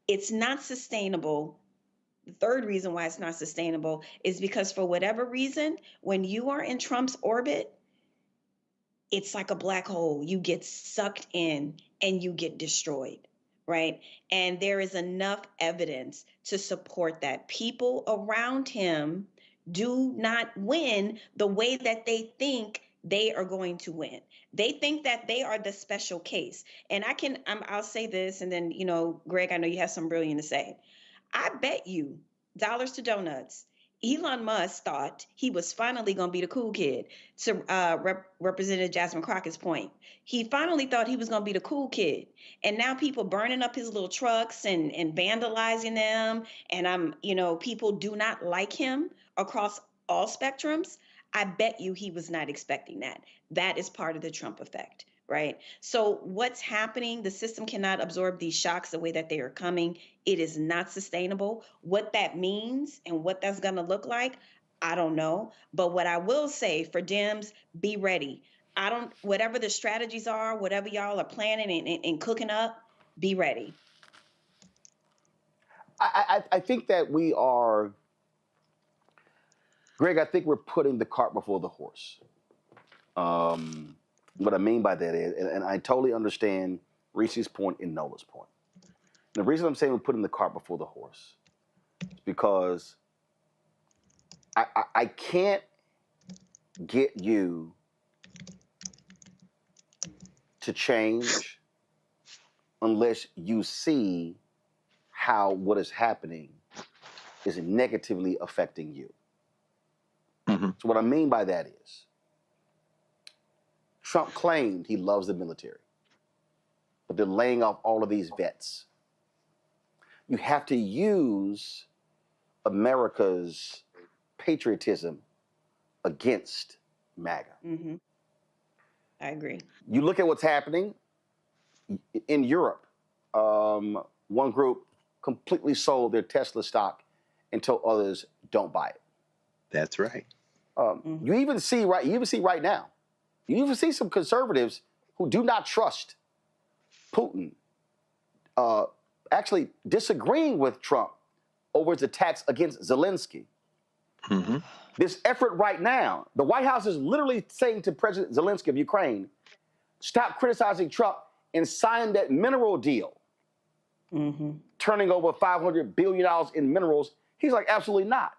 S6: It's not sustainable. The third reason why it's not sustainable is because for whatever reason, when you are in Trump's orbit, it's like a black hole. You get sucked in and you get destroyed. Right. And there is enough evidence to support that. People around him do not win the way that they think they are going to win. They think that they are the special case. And I'll say this, and then, Greg, I know you have some brilliant to say. I bet you dollars to donuts, Elon Musk thought he was finally going to be the cool kid, to Representative Jasmine Crockett's point. He finally thought he was going to be the cool kid. And now people burning up his little trucks and vandalizing them. And people do not like him across all spectrums. I bet you he was not expecting that. That is part of the Trump effect. Right. So what's happening? The system cannot absorb these shocks the way that they are coming. It is not sustainable. What that means and what that's going to look like, I don't know. But what I will say for Dems, be ready. Whatever the strategies are, whatever y'all are planning and cooking up, be ready.
S1: I think that we are, Greg, I think we're putting the cart before the horse. What I mean by that is, and I totally understand Reese's point and Nola's point. The reason I'm saying we're putting the cart before the horse is because I can't get you to change unless you see how what is happening is negatively affecting you. Mm-hmm. So what I mean by that is, Trump claimed he loves the military, but they're laying off all of these vets. You have to use America's patriotism against MAGA.
S6: Mm-hmm. I agree.
S1: You look at what's happening in Europe. One group completely sold their Tesla stock and told others don't buy it.
S7: That's right.
S1: You even see right now. You even see some conservatives who do not trust Putin actually disagreeing with Trump over his attacks against Zelensky. Mm-hmm. This effort right now, the White House is literally saying to President Zelensky of Ukraine, stop criticizing Trump and sign that mineral deal, turning over $500 billion in minerals. He's like, absolutely not.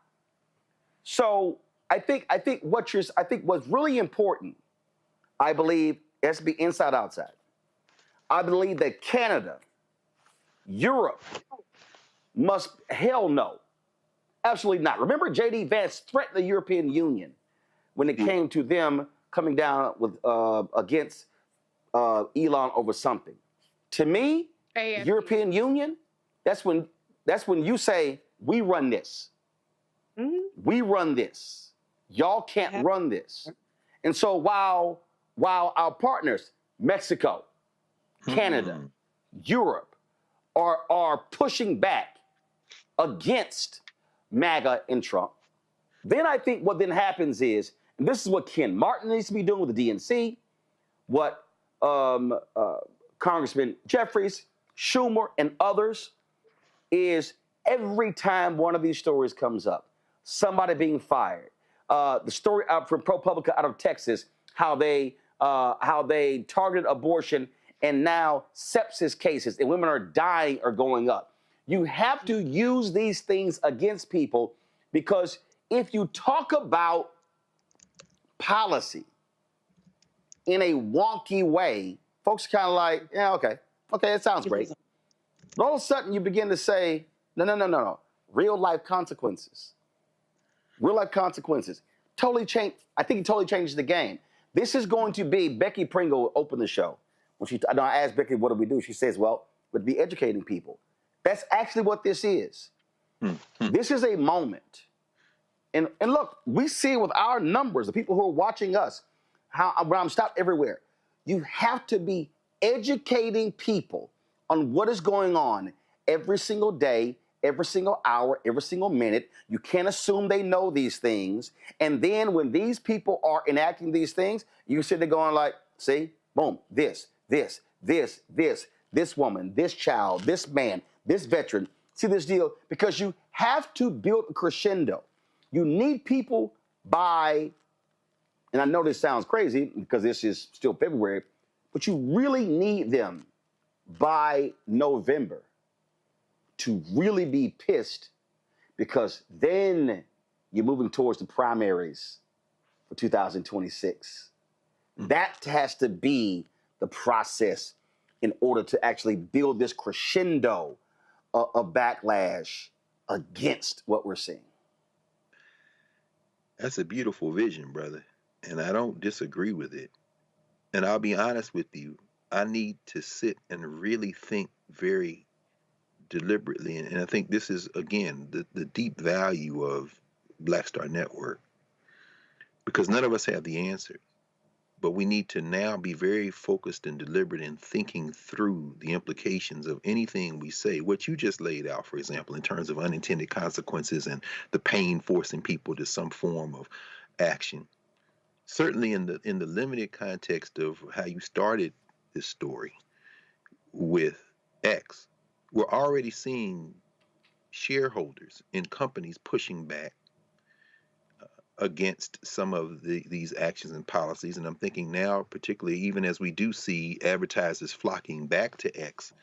S1: So I think what's really important, I believe, has to be inside outside. I believe that Canada, Europe must, hell no, absolutely not. Remember J.D. Vance threatened the European Union when it came to them coming down with against Elon over something. To me, European Union, that's when you say, we run this. Mm-hmm. We run this. Y'all can't run this. And so while our partners, Mexico, Canada, Europe, are pushing back against MAGA and Trump, then I think what then happens is, and this is what Ken Martin needs to be doing with the DNC, what Congressman Jeffries, Schumer, and others, is every time one of these stories comes up, somebody being fired, the story out from ProPublica out of Texas, how they targeted abortion, and now sepsis cases and women are dying are going up. You have to use these things against people, because if you talk about policy in a wonky way, folks kind of like, yeah, okay, it sounds great. But all of a sudden you begin to say, no. Real life consequences. Real life consequences. Totally change. I think it totally changes the game. This is going to be, Becky Pringle opened the show. When I asked Becky, what do we do? She says, well, we'd be educating people. That's actually what this is. This is a moment. And look, we see with our numbers, the people who are watching us, how I'm stopped everywhere. You have to be educating people on what is going on every single day, every single hour, every single minute. You can't assume they know these things. And then when these people are enacting these things, you sit there going like, see, boom, this woman, this child, this man, this veteran. See this deal? Because you have to build a crescendo. You need people by, and I know this sounds crazy because this is still February, but you really need them by November to really be pissed, because then you're moving towards the primaries for 2026. That has to be the process in order to actually build this crescendo of backlash against what we're seeing.
S7: That's a beautiful vision, brother, and I don't disagree with it. And I'll be honest with you, I need to sit and really think very deliberately, and I think this is, again, the deep value of Black Star Network, because none of us have the answer, but we need to now be very focused and deliberate in thinking through the implications of anything we say. What you just laid out, for example, in terms of unintended consequences and the pain forcing people to some form of action. Certainly in the limited context of how you started this story with X, we're already seeing shareholders in companies pushing back against some of these actions and policies. And I'm thinking now, particularly even as we do see advertisers flocking back to X,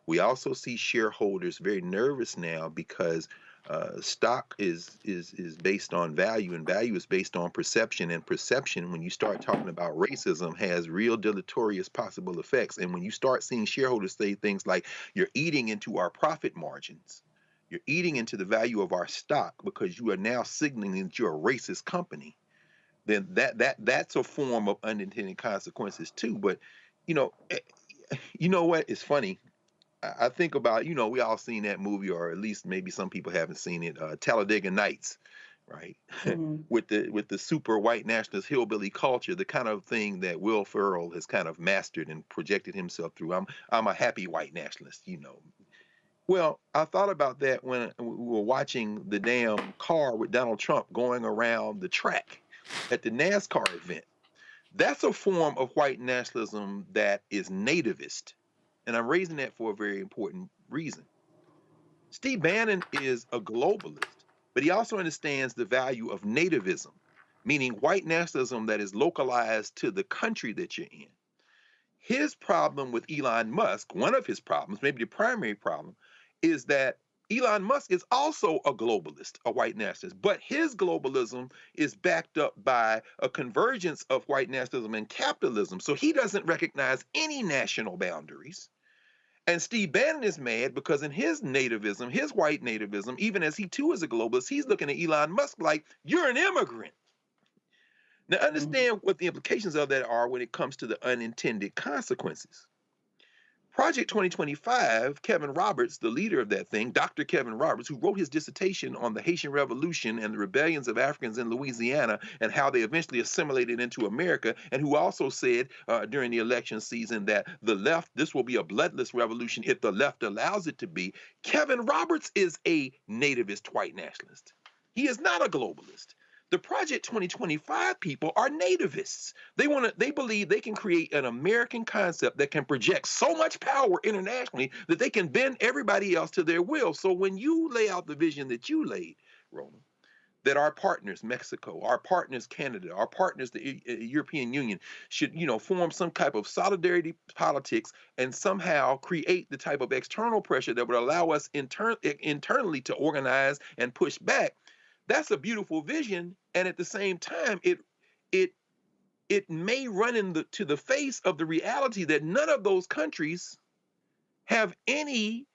S7: we also see shareholders very nervous now because stock is based on value, and value is based on perception. And perception, when you start talking about racism, has real deleterious possible effects. And when you start seeing shareholders say things like, you're eating into our profit margins, you're eating into the value of our stock because you are now signaling that you're a racist company, then that's a form of unintended consequences too. But you know what? It's funny. I think about, we all seen that movie, or at least maybe some people haven't seen it, Talladega Nights, right? with the super white nationalist hillbilly culture, the kind of thing that Will Ferrell has kind of mastered and projected himself through. I'm a happy white nationalist, Well, I thought about that when we were watching the damn car with Donald Trump going around the track at the NASCAR event. That's a form of white nationalism that is nativist. And I'm raising that for a very important reason. Steve Bannon is a globalist, but he also understands the value of nativism, meaning white nationalism that is localized to the country that you're in. His problem with Elon Musk, one of his problems, maybe the primary problem, is that Elon Musk is also a globalist, a white nationalist, but his globalism is backed up by a convergence of white nationalism and capitalism. So he doesn't recognize any national boundaries. And Steve Bannon is mad because in his nativism, his white nativism, even as he too is a globalist, he's looking at Elon Musk like, you're an immigrant. Now understand what the implications of that are when it comes to the unintended consequences. Project 2025, Kevin Roberts, the leader of that thing, Dr. Kevin Roberts, who wrote his dissertation on the Haitian Revolution and the rebellions of Africans in Louisiana and how they eventually assimilated into America, and who also said during the election season that the left, this will be a bloodless revolution if the left allows it to be. Kevin Roberts is a nativist white nationalist. He is not a globalist. The Project 2025 people are nativists. They believe they can create an American concept that can project so much power internationally that they can bend everybody else to their will. So when you lay out the vision that you laid, Roland, that our partners, Mexico, our partners, Canada, our partners, the European Union, should, form some type of solidarity politics and somehow create the type of external pressure that would allow us internally to organize and push back. That's a beautiful vision, and at the same time, it may run to the face of the reality that none of those countries have any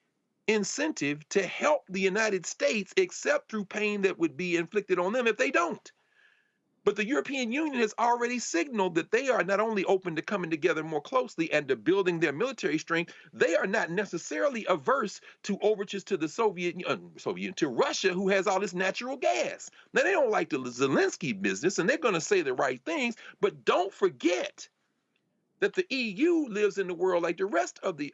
S7: incentive to help the United States except through pain that would be inflicted on them if they don't. But the European Union has already signaled that they are not only open to coming together more closely and to building their military strength, they are not necessarily averse to overtures to the to Russia, who has all this natural gas. Now, they don't like the Zelensky business, and they're going to say the right things, but don't forget that the EU lives in the world like the rest of the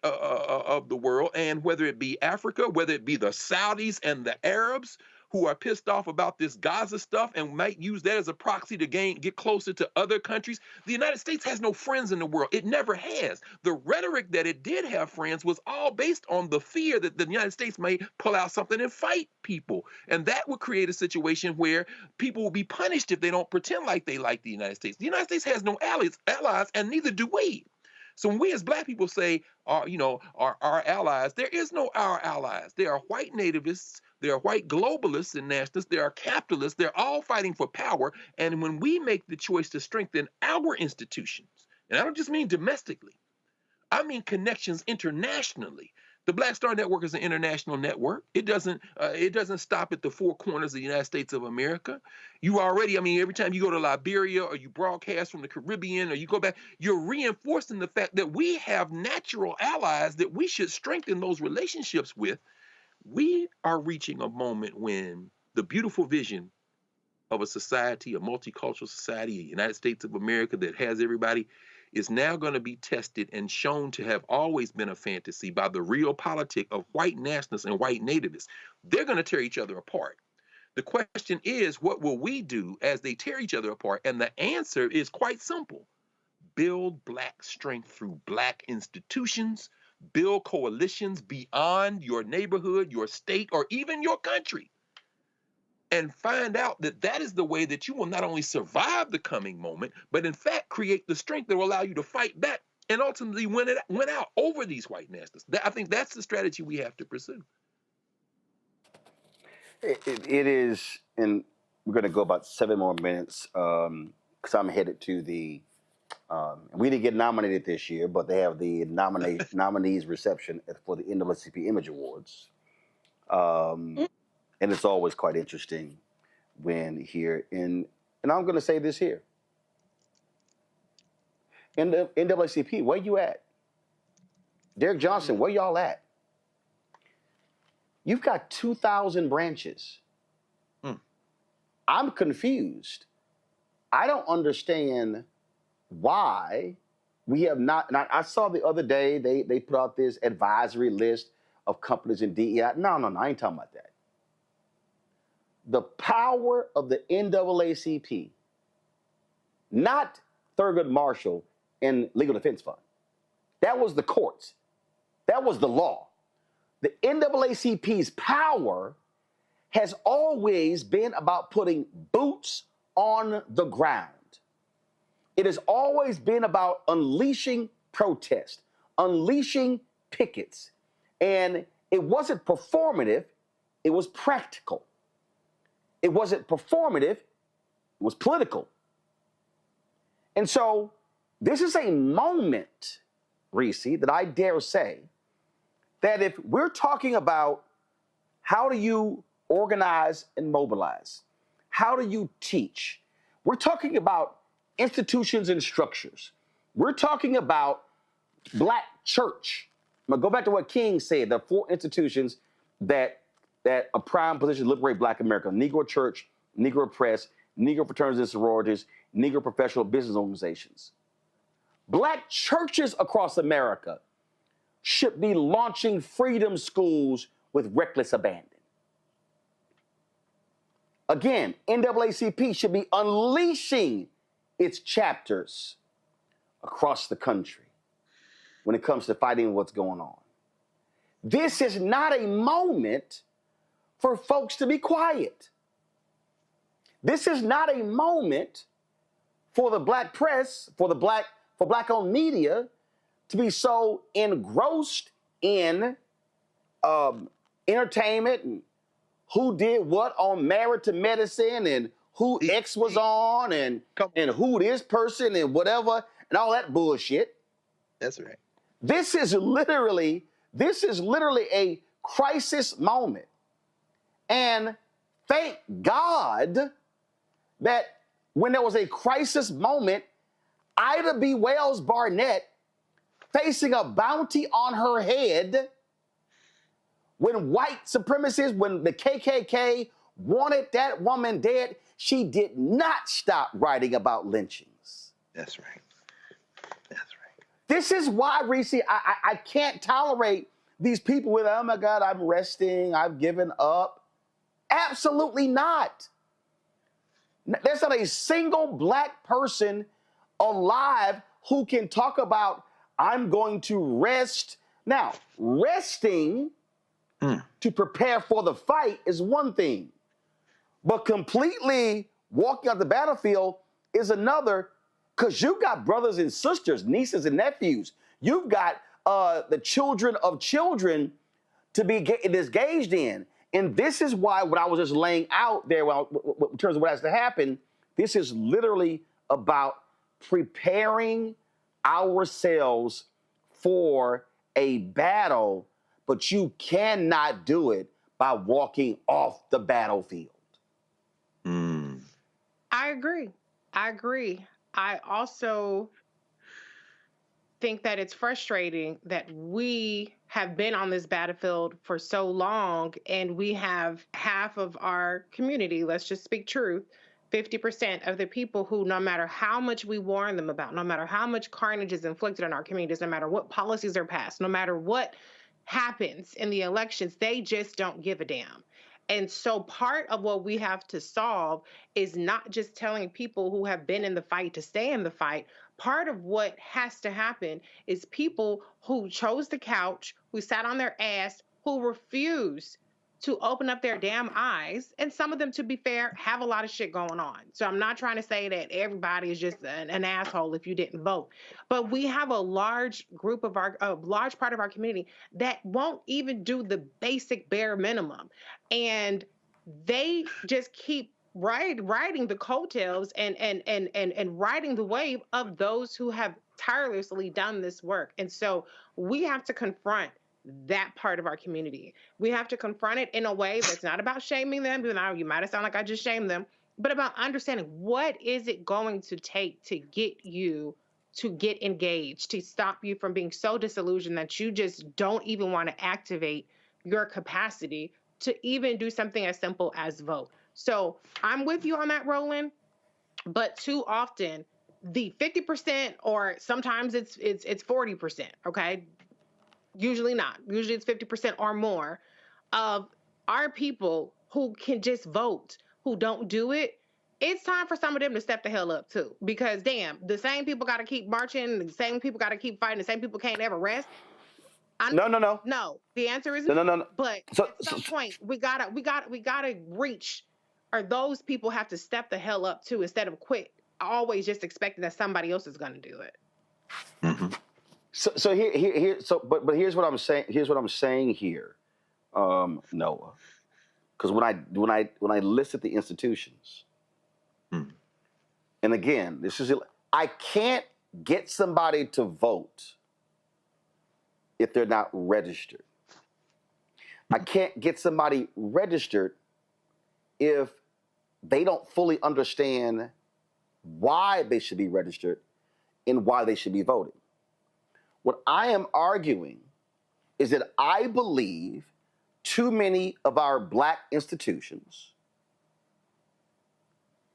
S7: world, and whether it be Africa, whether it be the Saudis and the Arabs who are pissed off about this Gaza stuff and might use that as a proxy to get closer to other countries, the United States has no friends in the world. It never has. The rhetoric that it did have friends was all based on the fear that the United States may pull out something and fight people, and that would create a situation where people will be punished if they don't pretend like they like the United States. The United States has no allies, and neither do we. So when we as Black people say, our allies, there is no our allies. They are white nativists, there are white globalists and nationalists, there are capitalists, they're all fighting for power. And when we make the choice to strengthen our institutions, and I don't just mean domestically, I mean connections internationally. The Black Star Network is an international network. It doesn't stop at the four corners of the United States of America. You already, every time you go to Liberia or you broadcast from the Caribbean or you go back, you're reinforcing the fact that we have natural allies that we should strengthen those relationships with. We are reaching a moment when the beautiful vision of a society, a multicultural society, a United States of America that has everybody, is now going to be tested and shown to have always been a fantasy by the real politic of white nationalists and white nativists. They're going to tear each other apart. The question is, what will we do as they tear each other apart? And the answer is quite simple. Build Black strength through Black institutions, build coalitions beyond your neighborhood, your state, or even your country. And find out that that is the way that you will not only survive the coming moment, but in fact create the strength that will allow you to fight back and ultimately win out over these white nationalists. I think that's the strategy we have to pursue.
S1: It is, and we're going to go about 7 more minutes because I'm headed to the. We didn't get nominated this year, but they have the nominees reception for the NAACP Image Awards. And it's always quite interesting when here and I'm going to say this here. In the NAACP, where you at? Derek Johnson, where y'all at? You've got 2,000 branches. I'm confused. I don't understand why we have not. And I saw the other day they put out this advisory list of companies in DEI. No, I ain't talking about that. The power of the NAACP, not Thurgood Marshall and Legal Defense Fund. That was the courts. That was the law. The NAACP's power has always been about putting boots on the ground. It has always been about unleashing protest, unleashing pickets. And it wasn't performative, it was practical. It wasn't performative, it was political. And so this is a moment, Reese, that I dare say that if we're talking about how do you organize and mobilize, how do you teach, we're talking about institutions and structures. We're talking about Black church. I'm gonna go back to what King said, the 4 institutions that a prime position to liberate Black America: Negro Church, Negro Press, Negro fraternities and sororities, Negro professional business organizations. Black churches across America should be launching freedom schools with reckless abandon. Again, NAACP should be unleashing its chapters across the country when it comes to fighting what's going on. This is not a moment for folks to be quiet. This is not a moment for the black press, for black-owned media to be so engrossed in entertainment and who did what on Married to Medicine and who X was on and who this person and whatever and all that bullshit.
S7: That's right.
S1: This is literally a crisis moment. And thank God that when there was a crisis moment, Ida B. Wells Barnett facing a bounty on her head when white supremacists, when the KKK wanted that woman dead, she did not stop writing about lynchings.
S7: That's right. That's right.
S1: This is why, Reese, I can't tolerate these people with, oh my God, I'm resting, I've given up. Absolutely not. There's not a single black person alive who can talk about, I'm going to rest. Now, resting to prepare for the fight is one thing, but completely walking out the battlefield is another, because you've got brothers and sisters, nieces and nephews. You've got the children of children to be engaged in. And this is why what I was just laying out there, in terms of what has to happen, this is literally about preparing ourselves for a battle, but you cannot do it by walking off the battlefield.
S5: I agree. I also think that it's frustrating that we have been on this battlefield for so long and we have half of our community, let's just speak truth, 50% of the people who, no matter how much we warn them about, no matter how much carnage is inflicted on our communities, no matter what policies are passed, no matter what happens in the elections, they just don't give a damn. And so part of what we have to solve is not just telling people who have been in the fight to stay in the fight. Part of what has to happen is people who chose the couch, who sat on their ass, who refuse to open up their damn eyes. And some of them, to be fair, have a lot of shit going on. So I'm not trying to say that everybody is just an asshole if you didn't vote. But we have a large group of a large part of our community that won't even do the basic bare minimum. And they just keep riding the coattails and riding the wave of those who have tirelessly done this work. And so we have to confront that part of our community. We have to confront it in a way that's not about shaming them, even though you might have sounded like I just shamed them, but about understanding what is it going to take to get you to get engaged, to stop you from being so disillusioned that you just don't even want to activate your capacity to even do something as simple as vote. So I'm with you on that, Roland, but too often the 50%, or sometimes it's 40%, okay? Usually not. Usually it's 50% or more of our people who can just vote, who don't do it. It's time for some of them to step the hell up too, because damn, the same people got to keep marching, the same people got to keep fighting, the same people can't ever rest.
S1: No.
S5: No, the answer is
S1: No.
S5: But at some point, we gotta reach, or those people have to step the hell up too, instead of quit always just expecting that somebody else is gonna do it.
S7: Mm-hmm.
S1: But here's what I'm saying. Here's what I'm saying here, Noah. Because when I listed the institutions, and again, I can't get somebody to vote if they're not registered. I can't get somebody registered if they don't fully understand why they should be registered and why they should be voting. What I am arguing is that I believe too many of our black institutions,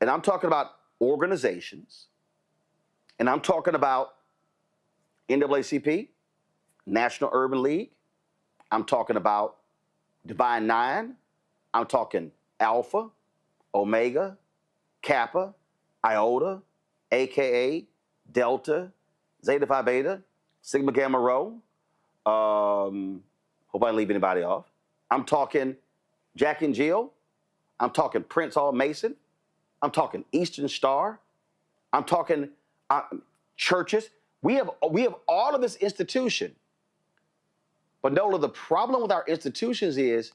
S1: and I'm talking about organizations, and I'm talking about NAACP, National Urban League, I'm talking about Divine Nine, I'm talking Alpha, Omega, Kappa, Iota, AKA, Delta, Zeta Phi Beta, Sigma Gamma Rho. Hope I didn't leave anybody off. I'm talking Jack and Jill. I'm talking Prince Hall Mason. I'm talking Eastern Star. I'm talking churches. We have all of this institution. But Nola, the problem with our institutions is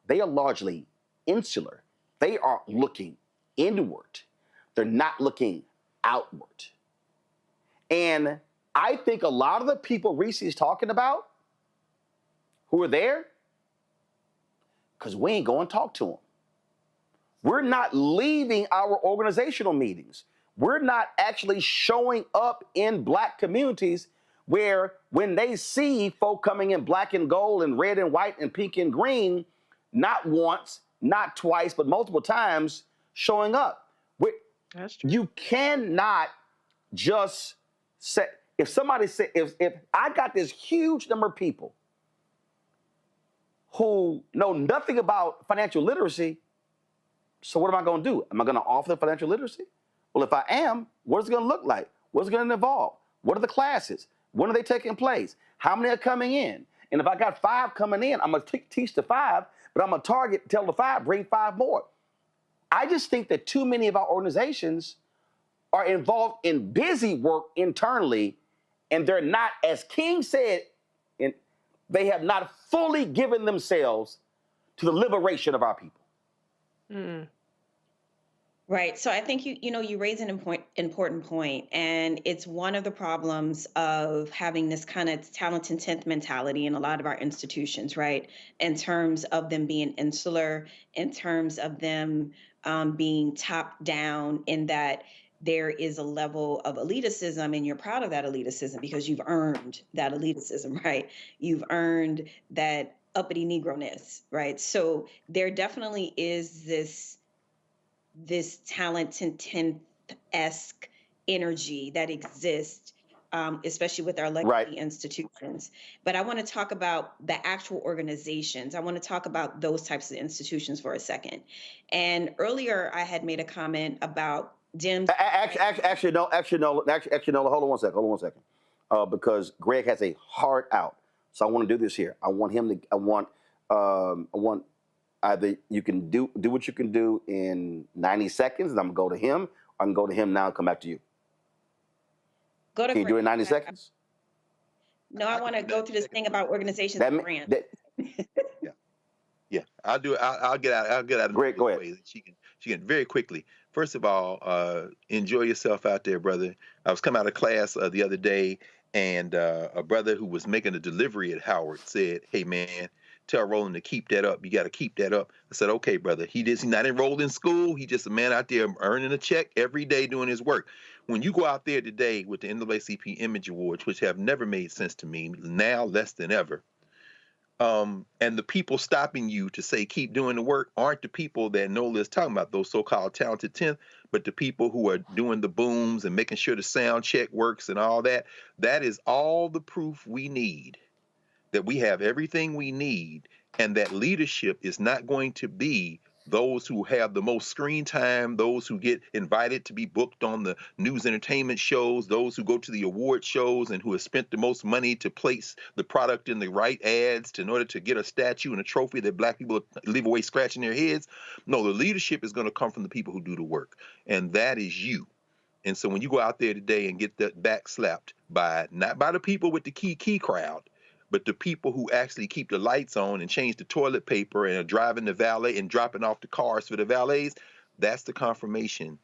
S1: they are largely insular. They are looking inward. They're not looking outward. And I think a lot of the people Reese is talking about who are there, because we ain't going to talk to them. We're not leaving our organizational meetings. We're not actually showing up in Black communities where when they see folk coming in black and gold and red and white and pink and green, not once, not twice, but multiple times showing up.
S5: That's true.
S1: You cannot just say, if somebody said, if I got this huge number of people who know nothing about financial literacy, so what am I going to do? Am I going to offer them financial literacy? Well, if I am, what is it going to look like? What's it going to involve? What are the classes? When are they taking place? How many are coming in? And if I got 5 coming in, I'm going to teach the 5, but I'm going to tell the 5, bring 5 more. I just think that too many of our organizations are involved in busy work internally, and they're not, as King said, they have not fully given themselves to the liberation of our people.
S5: Mm.
S6: Right. So I think you raise an important point, and it's one of the problems of having this kind of talent and tenth mentality in a lot of our institutions, right? In terms of them being insular, in terms of them being top down, in that there is a level of elitism, and you're proud of that elitism because you've earned that elitism, right? You've earned that uppity Negro-ness, right? So there definitely is this talent and tenth-esque energy that exists, especially with our legacy institutions. But I want to talk about the actual organizations. I want to talk about those types of institutions for a second. And earlier I had made a comment about Dems.
S1: Actually, no. Hold on one second. Because Greg has a hard out, so I want to do this here. I want either you can do what you can do in 90 seconds, and I'm gonna go to him. I can go to him now and come back to you. Can you do it in 90 seconds?
S6: No, I want to go through this thing about organizations and grants.
S7: Yeah, I'll do it. I'll get out. I'll get out of
S1: Great, go ahead.
S7: She can very quickly. First of all, enjoy yourself out there, brother. I was coming out of class the other day, and a brother who was making a delivery at Howard said, "Hey, man, tell Roland to keep that up. You got to keep that up." I said, "Okay, brother." He's not enrolled in school. He's just a man out there earning a check every day doing his work. When you go out there today with the NAACP Image Awards, which have never made sense to me, now less than ever, and the people stopping you to say keep doing the work aren't the people that Nola is talking about, those so-called talented 10th, but the people who are doing the booms and making sure the sound check works and all that. That is all the proof we need that we have everything we need, and that leadership is not going to be those who have the most screen time, those who get invited to be booked on the news entertainment shows, those who go to the award shows and who have spent the most money to place the product in the right ads in order to get a statue and a trophy that Black people leave away scratching their heads. No, the leadership is going to come from the people who do the work, and that is you. And so when you go out there today and get that back slapped by, not by the people with the key crowd, but the people who actually keep the lights on and change the toilet paper and are driving the valet and dropping off the cars for the valets, that's the confirmation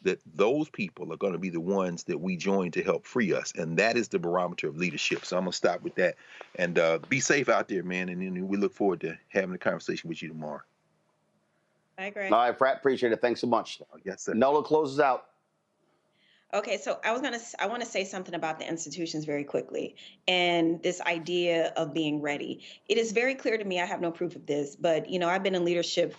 S7: that those people are going to be the ones that we join to help free us. And that is the barometer of leadership. So I'm going to stop with that. And be safe out there, man. And then we look forward to having a conversation with you tomorrow.
S6: I agree.
S1: All right, Pratt, appreciate it. Thanks so much.
S7: Yes, sir.
S1: Nola closes out.
S6: Okay, so I want to say something about the institutions very quickly, and this idea of being ready. It is very clear to me. I have no proof of this, but I've been in leadership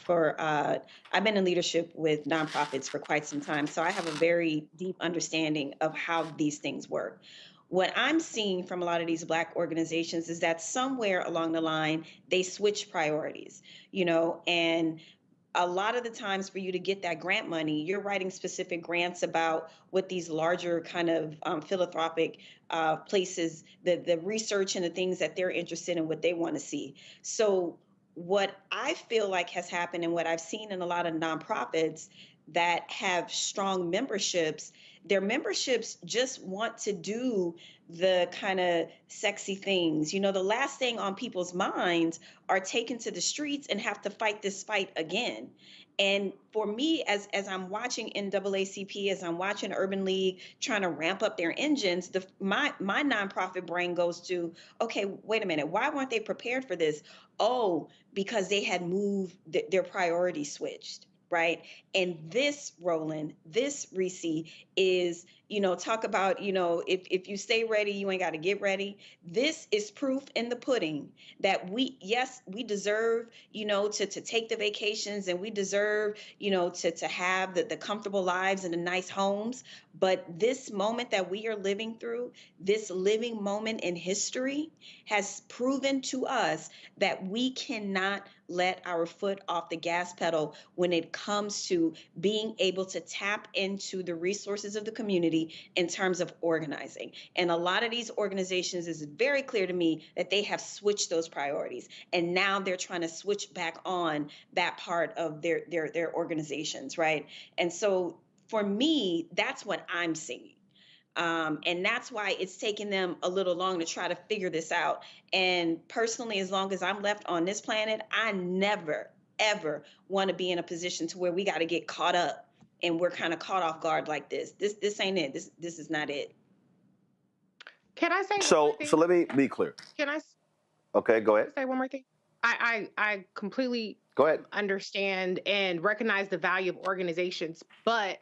S6: with nonprofits for quite some time, so I have a very deep understanding of how these things work. What I'm seeing from a lot of these Black organizations is that somewhere along the line they switch priorities, and a lot of the times for you to get that grant money, you're writing specific grants about what these larger kind of philanthropic places, the research and the things that they're interested in, what they want to see. So what I feel like has happened and what I've seen in a lot of nonprofits, that have strong memberships, their memberships just want to do the kind of sexy things. You know, the last thing on people's minds are taken to the streets and have to fight this fight again. And for me, as I'm watching NAACP, as I'm watching Urban League trying to ramp up their engines, my nonprofit brain goes to, okay, wait a minute, why weren't they prepared for this? Oh, because they had moved, their priorities switched, right? And this, Roland, this, Reese, is, you know, talk about, you know, if you stay ready, you ain't got to get ready. This is proof in the pudding that yes, we deserve, you know, to take the vacations, and we deserve, you know, to have the comfortable lives and the nice homes. But this moment that we are living through, this living moment in history, has proven to us that we cannot let our foot off the gas pedal when it comes to being able to tap into the resources of the community in terms of organizing. And a lot of these organizations, is very clear to me that they have switched those priorities, and now they're trying to switch back on that part of their organizations, right? And so for me, that's what I'm seeing. And that's why it's taken them a little long to try to figure this out. And personally, as long as I'm left on this planet, I never, ever want to be in a position to where we got to get caught up and we're kind of caught off guard like this. This ain't it. This is not it.
S5: Can I say one
S1: So
S5: more thing?
S1: let me be clear.
S5: Can I
S1: Okay, go ahead.
S5: say one more thing? I completely
S1: Go ahead.
S5: understand and recognize the value of organizations, but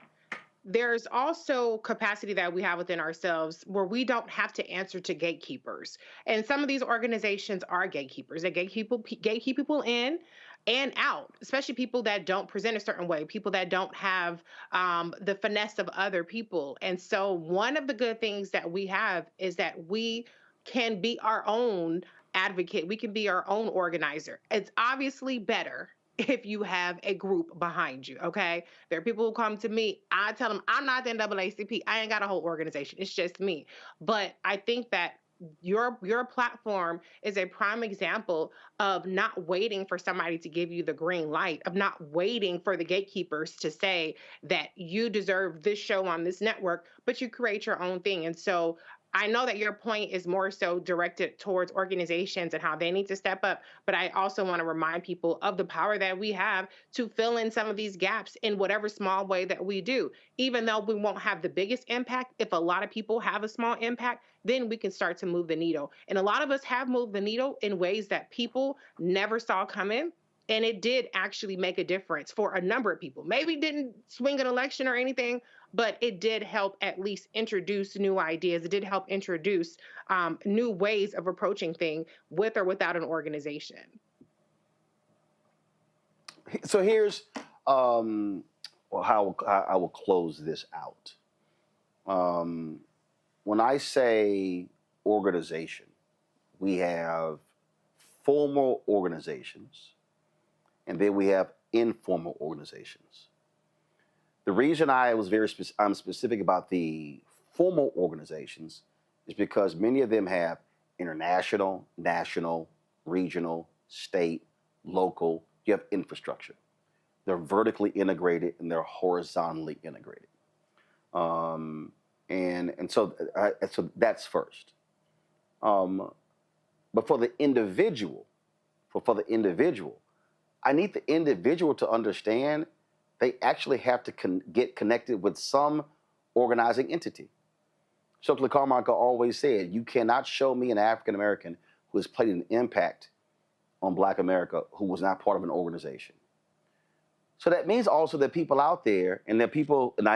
S5: there's also capacity that we have within ourselves where we don't have to answer to gatekeepers. And some of these organizations are gatekeepers. They gatekeep people in and out, especially people that don't present a certain way, people that don't have the finesse of other people. And so one of the good things that we have is that we can be our own advocate. We can be our own organizer. It's obviously better if you have a group behind you, okay? There are people who come to me, I tell them, I'm not the NAACP. I ain't got a whole organization. It's just me. But I think that your platform is a prime example of not waiting for somebody to give you the green light, of not waiting for the gatekeepers to say that you deserve this show on this network, but you create your own thing. And so I know that your point is more so directed towards organizations and how they need to step up, but I also want to remind people of the power that we have to fill in some of these gaps in whatever small way that we do. Even though we won't have the biggest impact, if a lot of people have a small impact, then we can start to move the needle. And a lot of us have moved the needle in ways that people never saw coming. And it did actually make a difference for a number of people. Maybe didn't swing an election or anything, but it did help at least introduce new ideas. It did help introduce new ways of approaching things with or without an organization.
S1: So here's how I will close this out. When I say organization, we have formal organizations, and then we have informal organizations. The reason I'm specific about the formal organizations is because many of them have international, national, regional, state, local. You have infrastructure. They're vertically integrated and they're horizontally integrated. And so that's first. But for the individual, I need the individual to understand they actually have to get connected with some organizing entity. Stokely Carmichael always said, you cannot show me an African American who has played an impact on Black America who was not part of an organization. So that means also that people out there, and I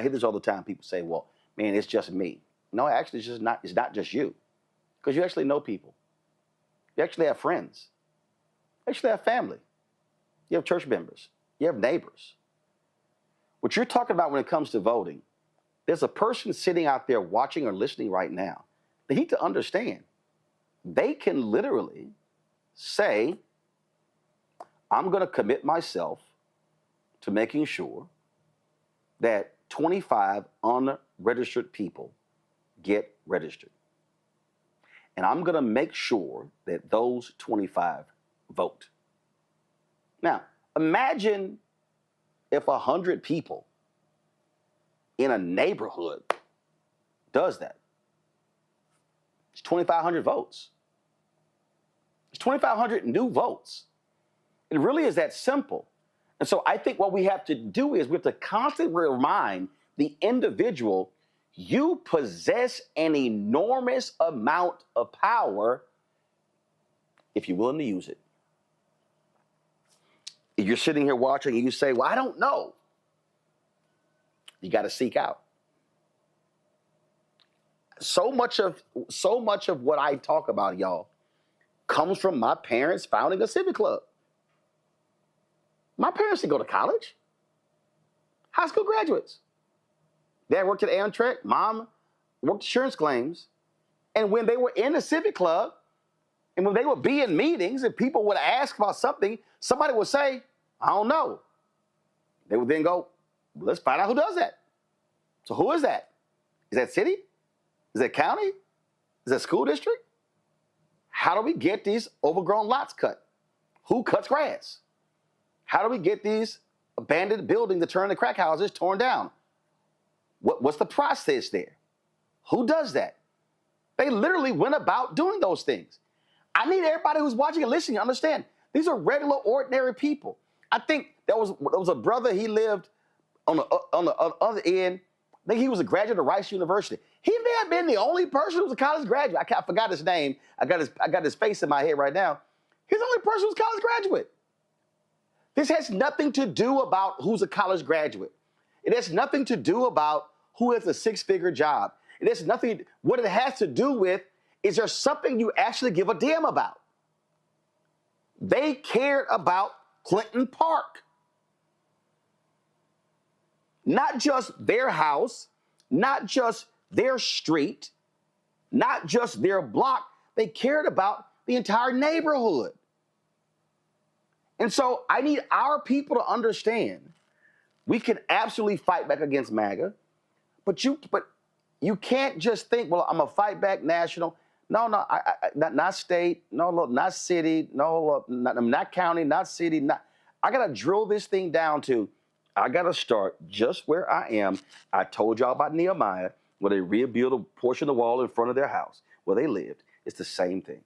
S1: hear this all the time, people say, well, man, it's just me. No, actually, it's not just you. Because you actually know people. You actually have friends. You actually have family. You have church members. You have neighbors. What you're talking about when it comes to voting, there's a person sitting out there watching or listening right now. They need to understand. They can literally say, I'm going to commit myself to making sure that 25 unregistered people get registered. And I'm going to make sure that those 25 vote. Now, imagine if 100 people in a neighborhood does that. It's 2,500 votes. It's 2,500 new votes. It really is that simple. And so I think what we have to do is we have to constantly remind the individual, you possess an enormous amount of power if you're willing to use it. If you're sitting here watching and you say, well, I don't know, you got to seek out. So much of what I talk about, y'all, comes from my parents founding a civic club. My parents didn't go to college. High school graduates. Dad worked at Amtrak. Mom worked insurance claims. And when they were in the civic club, and when they would be in meetings and people would ask about something, somebody would say, I don't know. They would then go, well, let's find out who does that. So who is that? Is that city? Is that county? Is that school district? How do we get these overgrown lots cut? Who cuts grass? How do we get these abandoned buildings that turn into crack houses torn down? What's the process there? Who does that? They literally went about doing those things. I need everybody who's watching and listening to understand these are regular, ordinary people. I think there was a brother, he lived on the other end. I think he was a graduate of Rice University. He may have been the only person who was a college graduate. I forgot his name. I got his face in my head right now. He's the only person who's a college graduate. This has nothing to do about who's a college graduate. It has nothing to do about who has a six-figure job. It has nothing. What it has to do with is there something you actually give a damn about. They cared about Clinton Park. Not just their house, not just their street, not just their block. They cared about the entire neighborhood. And so I need our people to understand we can absolutely fight back against MAGA, but you can't just think, well, I'm going to fight back national. No, not state, no, not city, no, not county, not city. I got to drill this thing down to, I got to start just where I am. I told y'all about Nehemiah, where they rebuilt a portion of the wall in front of their house, where they lived. It's the same thing.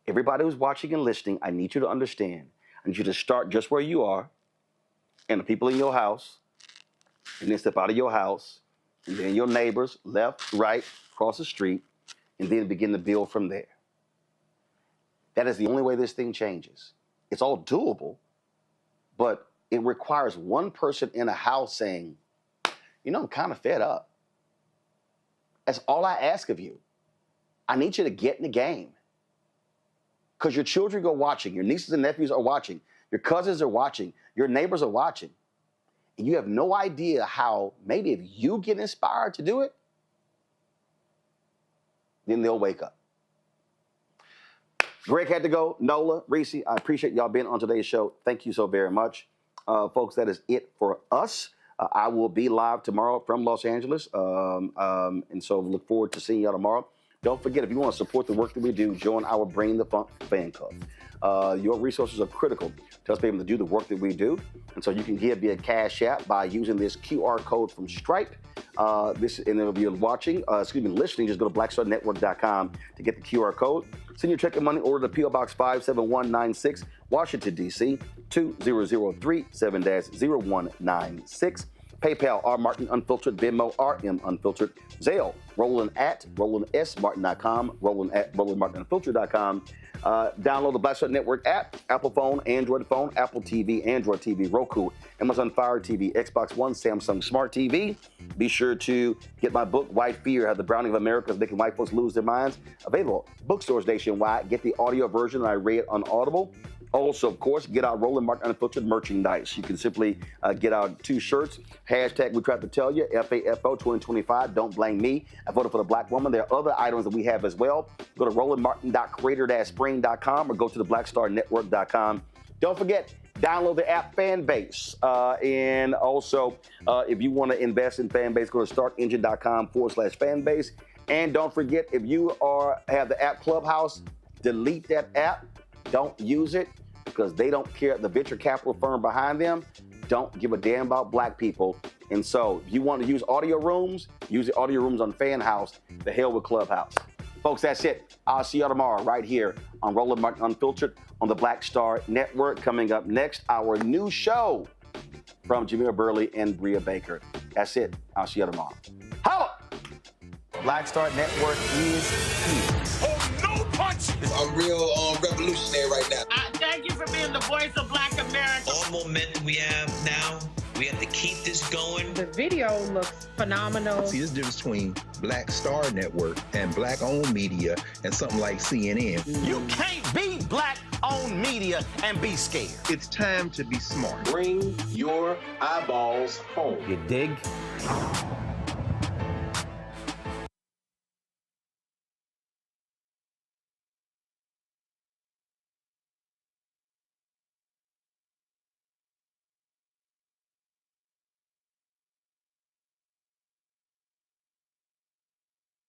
S1: Everybody who's watching and listening, I need you to understand. I need you to start just where you are, and the people in your house, and then step out of your house, and then your neighbors, left, right, across the street, and then begin to build from there. That is the only way this thing changes. It's all doable, but it requires one person in a house saying, you know, I'm kind of fed up. That's all I ask of you. I need you to get in the game. Because your children are watching, your nieces and nephews are watching, your cousins are watching, your neighbors are watching. And you have no idea how, maybe if you get inspired to do it, then they'll wake up. Greg had to go. Nola, Reese, I appreciate y'all being on today's show. Thank you so very much. Folks, that is it for us. I will be live tomorrow from Los Angeles. And so look forward to seeing y'all tomorrow. Don't forget, if you want to support the work that we do, join our Bring the Funk fan club. Your resources are critical to us being able to do the work that we do. And so you can give via Cash App by using this QR code from Stripe. And if you're listening, just go to blackstarnetwork.com to get the QR code. Send your check and money order to P.O. Box 57196, Washington, D.C., 2003 7-0196. PayPal, R. Martin Unfiltered, Venmo, RM Unfiltered, Zelle, Roland at RolandSMartin.com, Roland at RolandMartinUnfiltered.com. Download the Black Star Network app, Apple phone, Android phone, Apple TV, Android TV, Roku, Amazon Fire TV, Xbox One, Samsung Smart TV. Be sure to get my book, White Fear, How the Browning of America is Making White Folks Lose Their Minds. Available bookstores nationwide. Get the audio version that I read on Audible. Also, of course, get our Roland Martin Unfiltered merchandise. You can simply get our 2 shirts. Hashtag we tried to tell you, FAFO 2025. Don't blame me. I voted for the black woman. There are other items that we have as well. Go to rolandmartin.creator-spring.com or go to theblackstarnetwork.com. Don't forget, download the app Fanbase. And also, if you want to invest in Fanbase, go to startengine.com/Fanbase. And don't forget, if you have the app Clubhouse, delete that app. Don't use it because they don't care. The venture capital firm behind them don't give a damn about black people. And so if you want to use audio rooms, use the audio rooms on Fan House. The hell with Clubhouse. Folks, that's it. I'll see y'all tomorrow right here on Roland Martin Unfiltered on the Black Star Network. Coming up next, our new show from Jamil Burley and Bria Baker. That's it. I'll see y'all tomorrow. Holla! Black Star Network is here.
S10: Oh, no punch!
S11: I'm real revolutionary right now.
S10: Thank you for being the voice of Black America.
S12: All momentum we have now, we have to keep this going.
S5: The video looks phenomenal.
S13: See, this difference between Black Star Network and black-owned media and something like CNN.
S10: You can't be black-owned media and be scared.
S13: It's time to be smart.
S7: Bring your eyeballs home.
S1: You dig?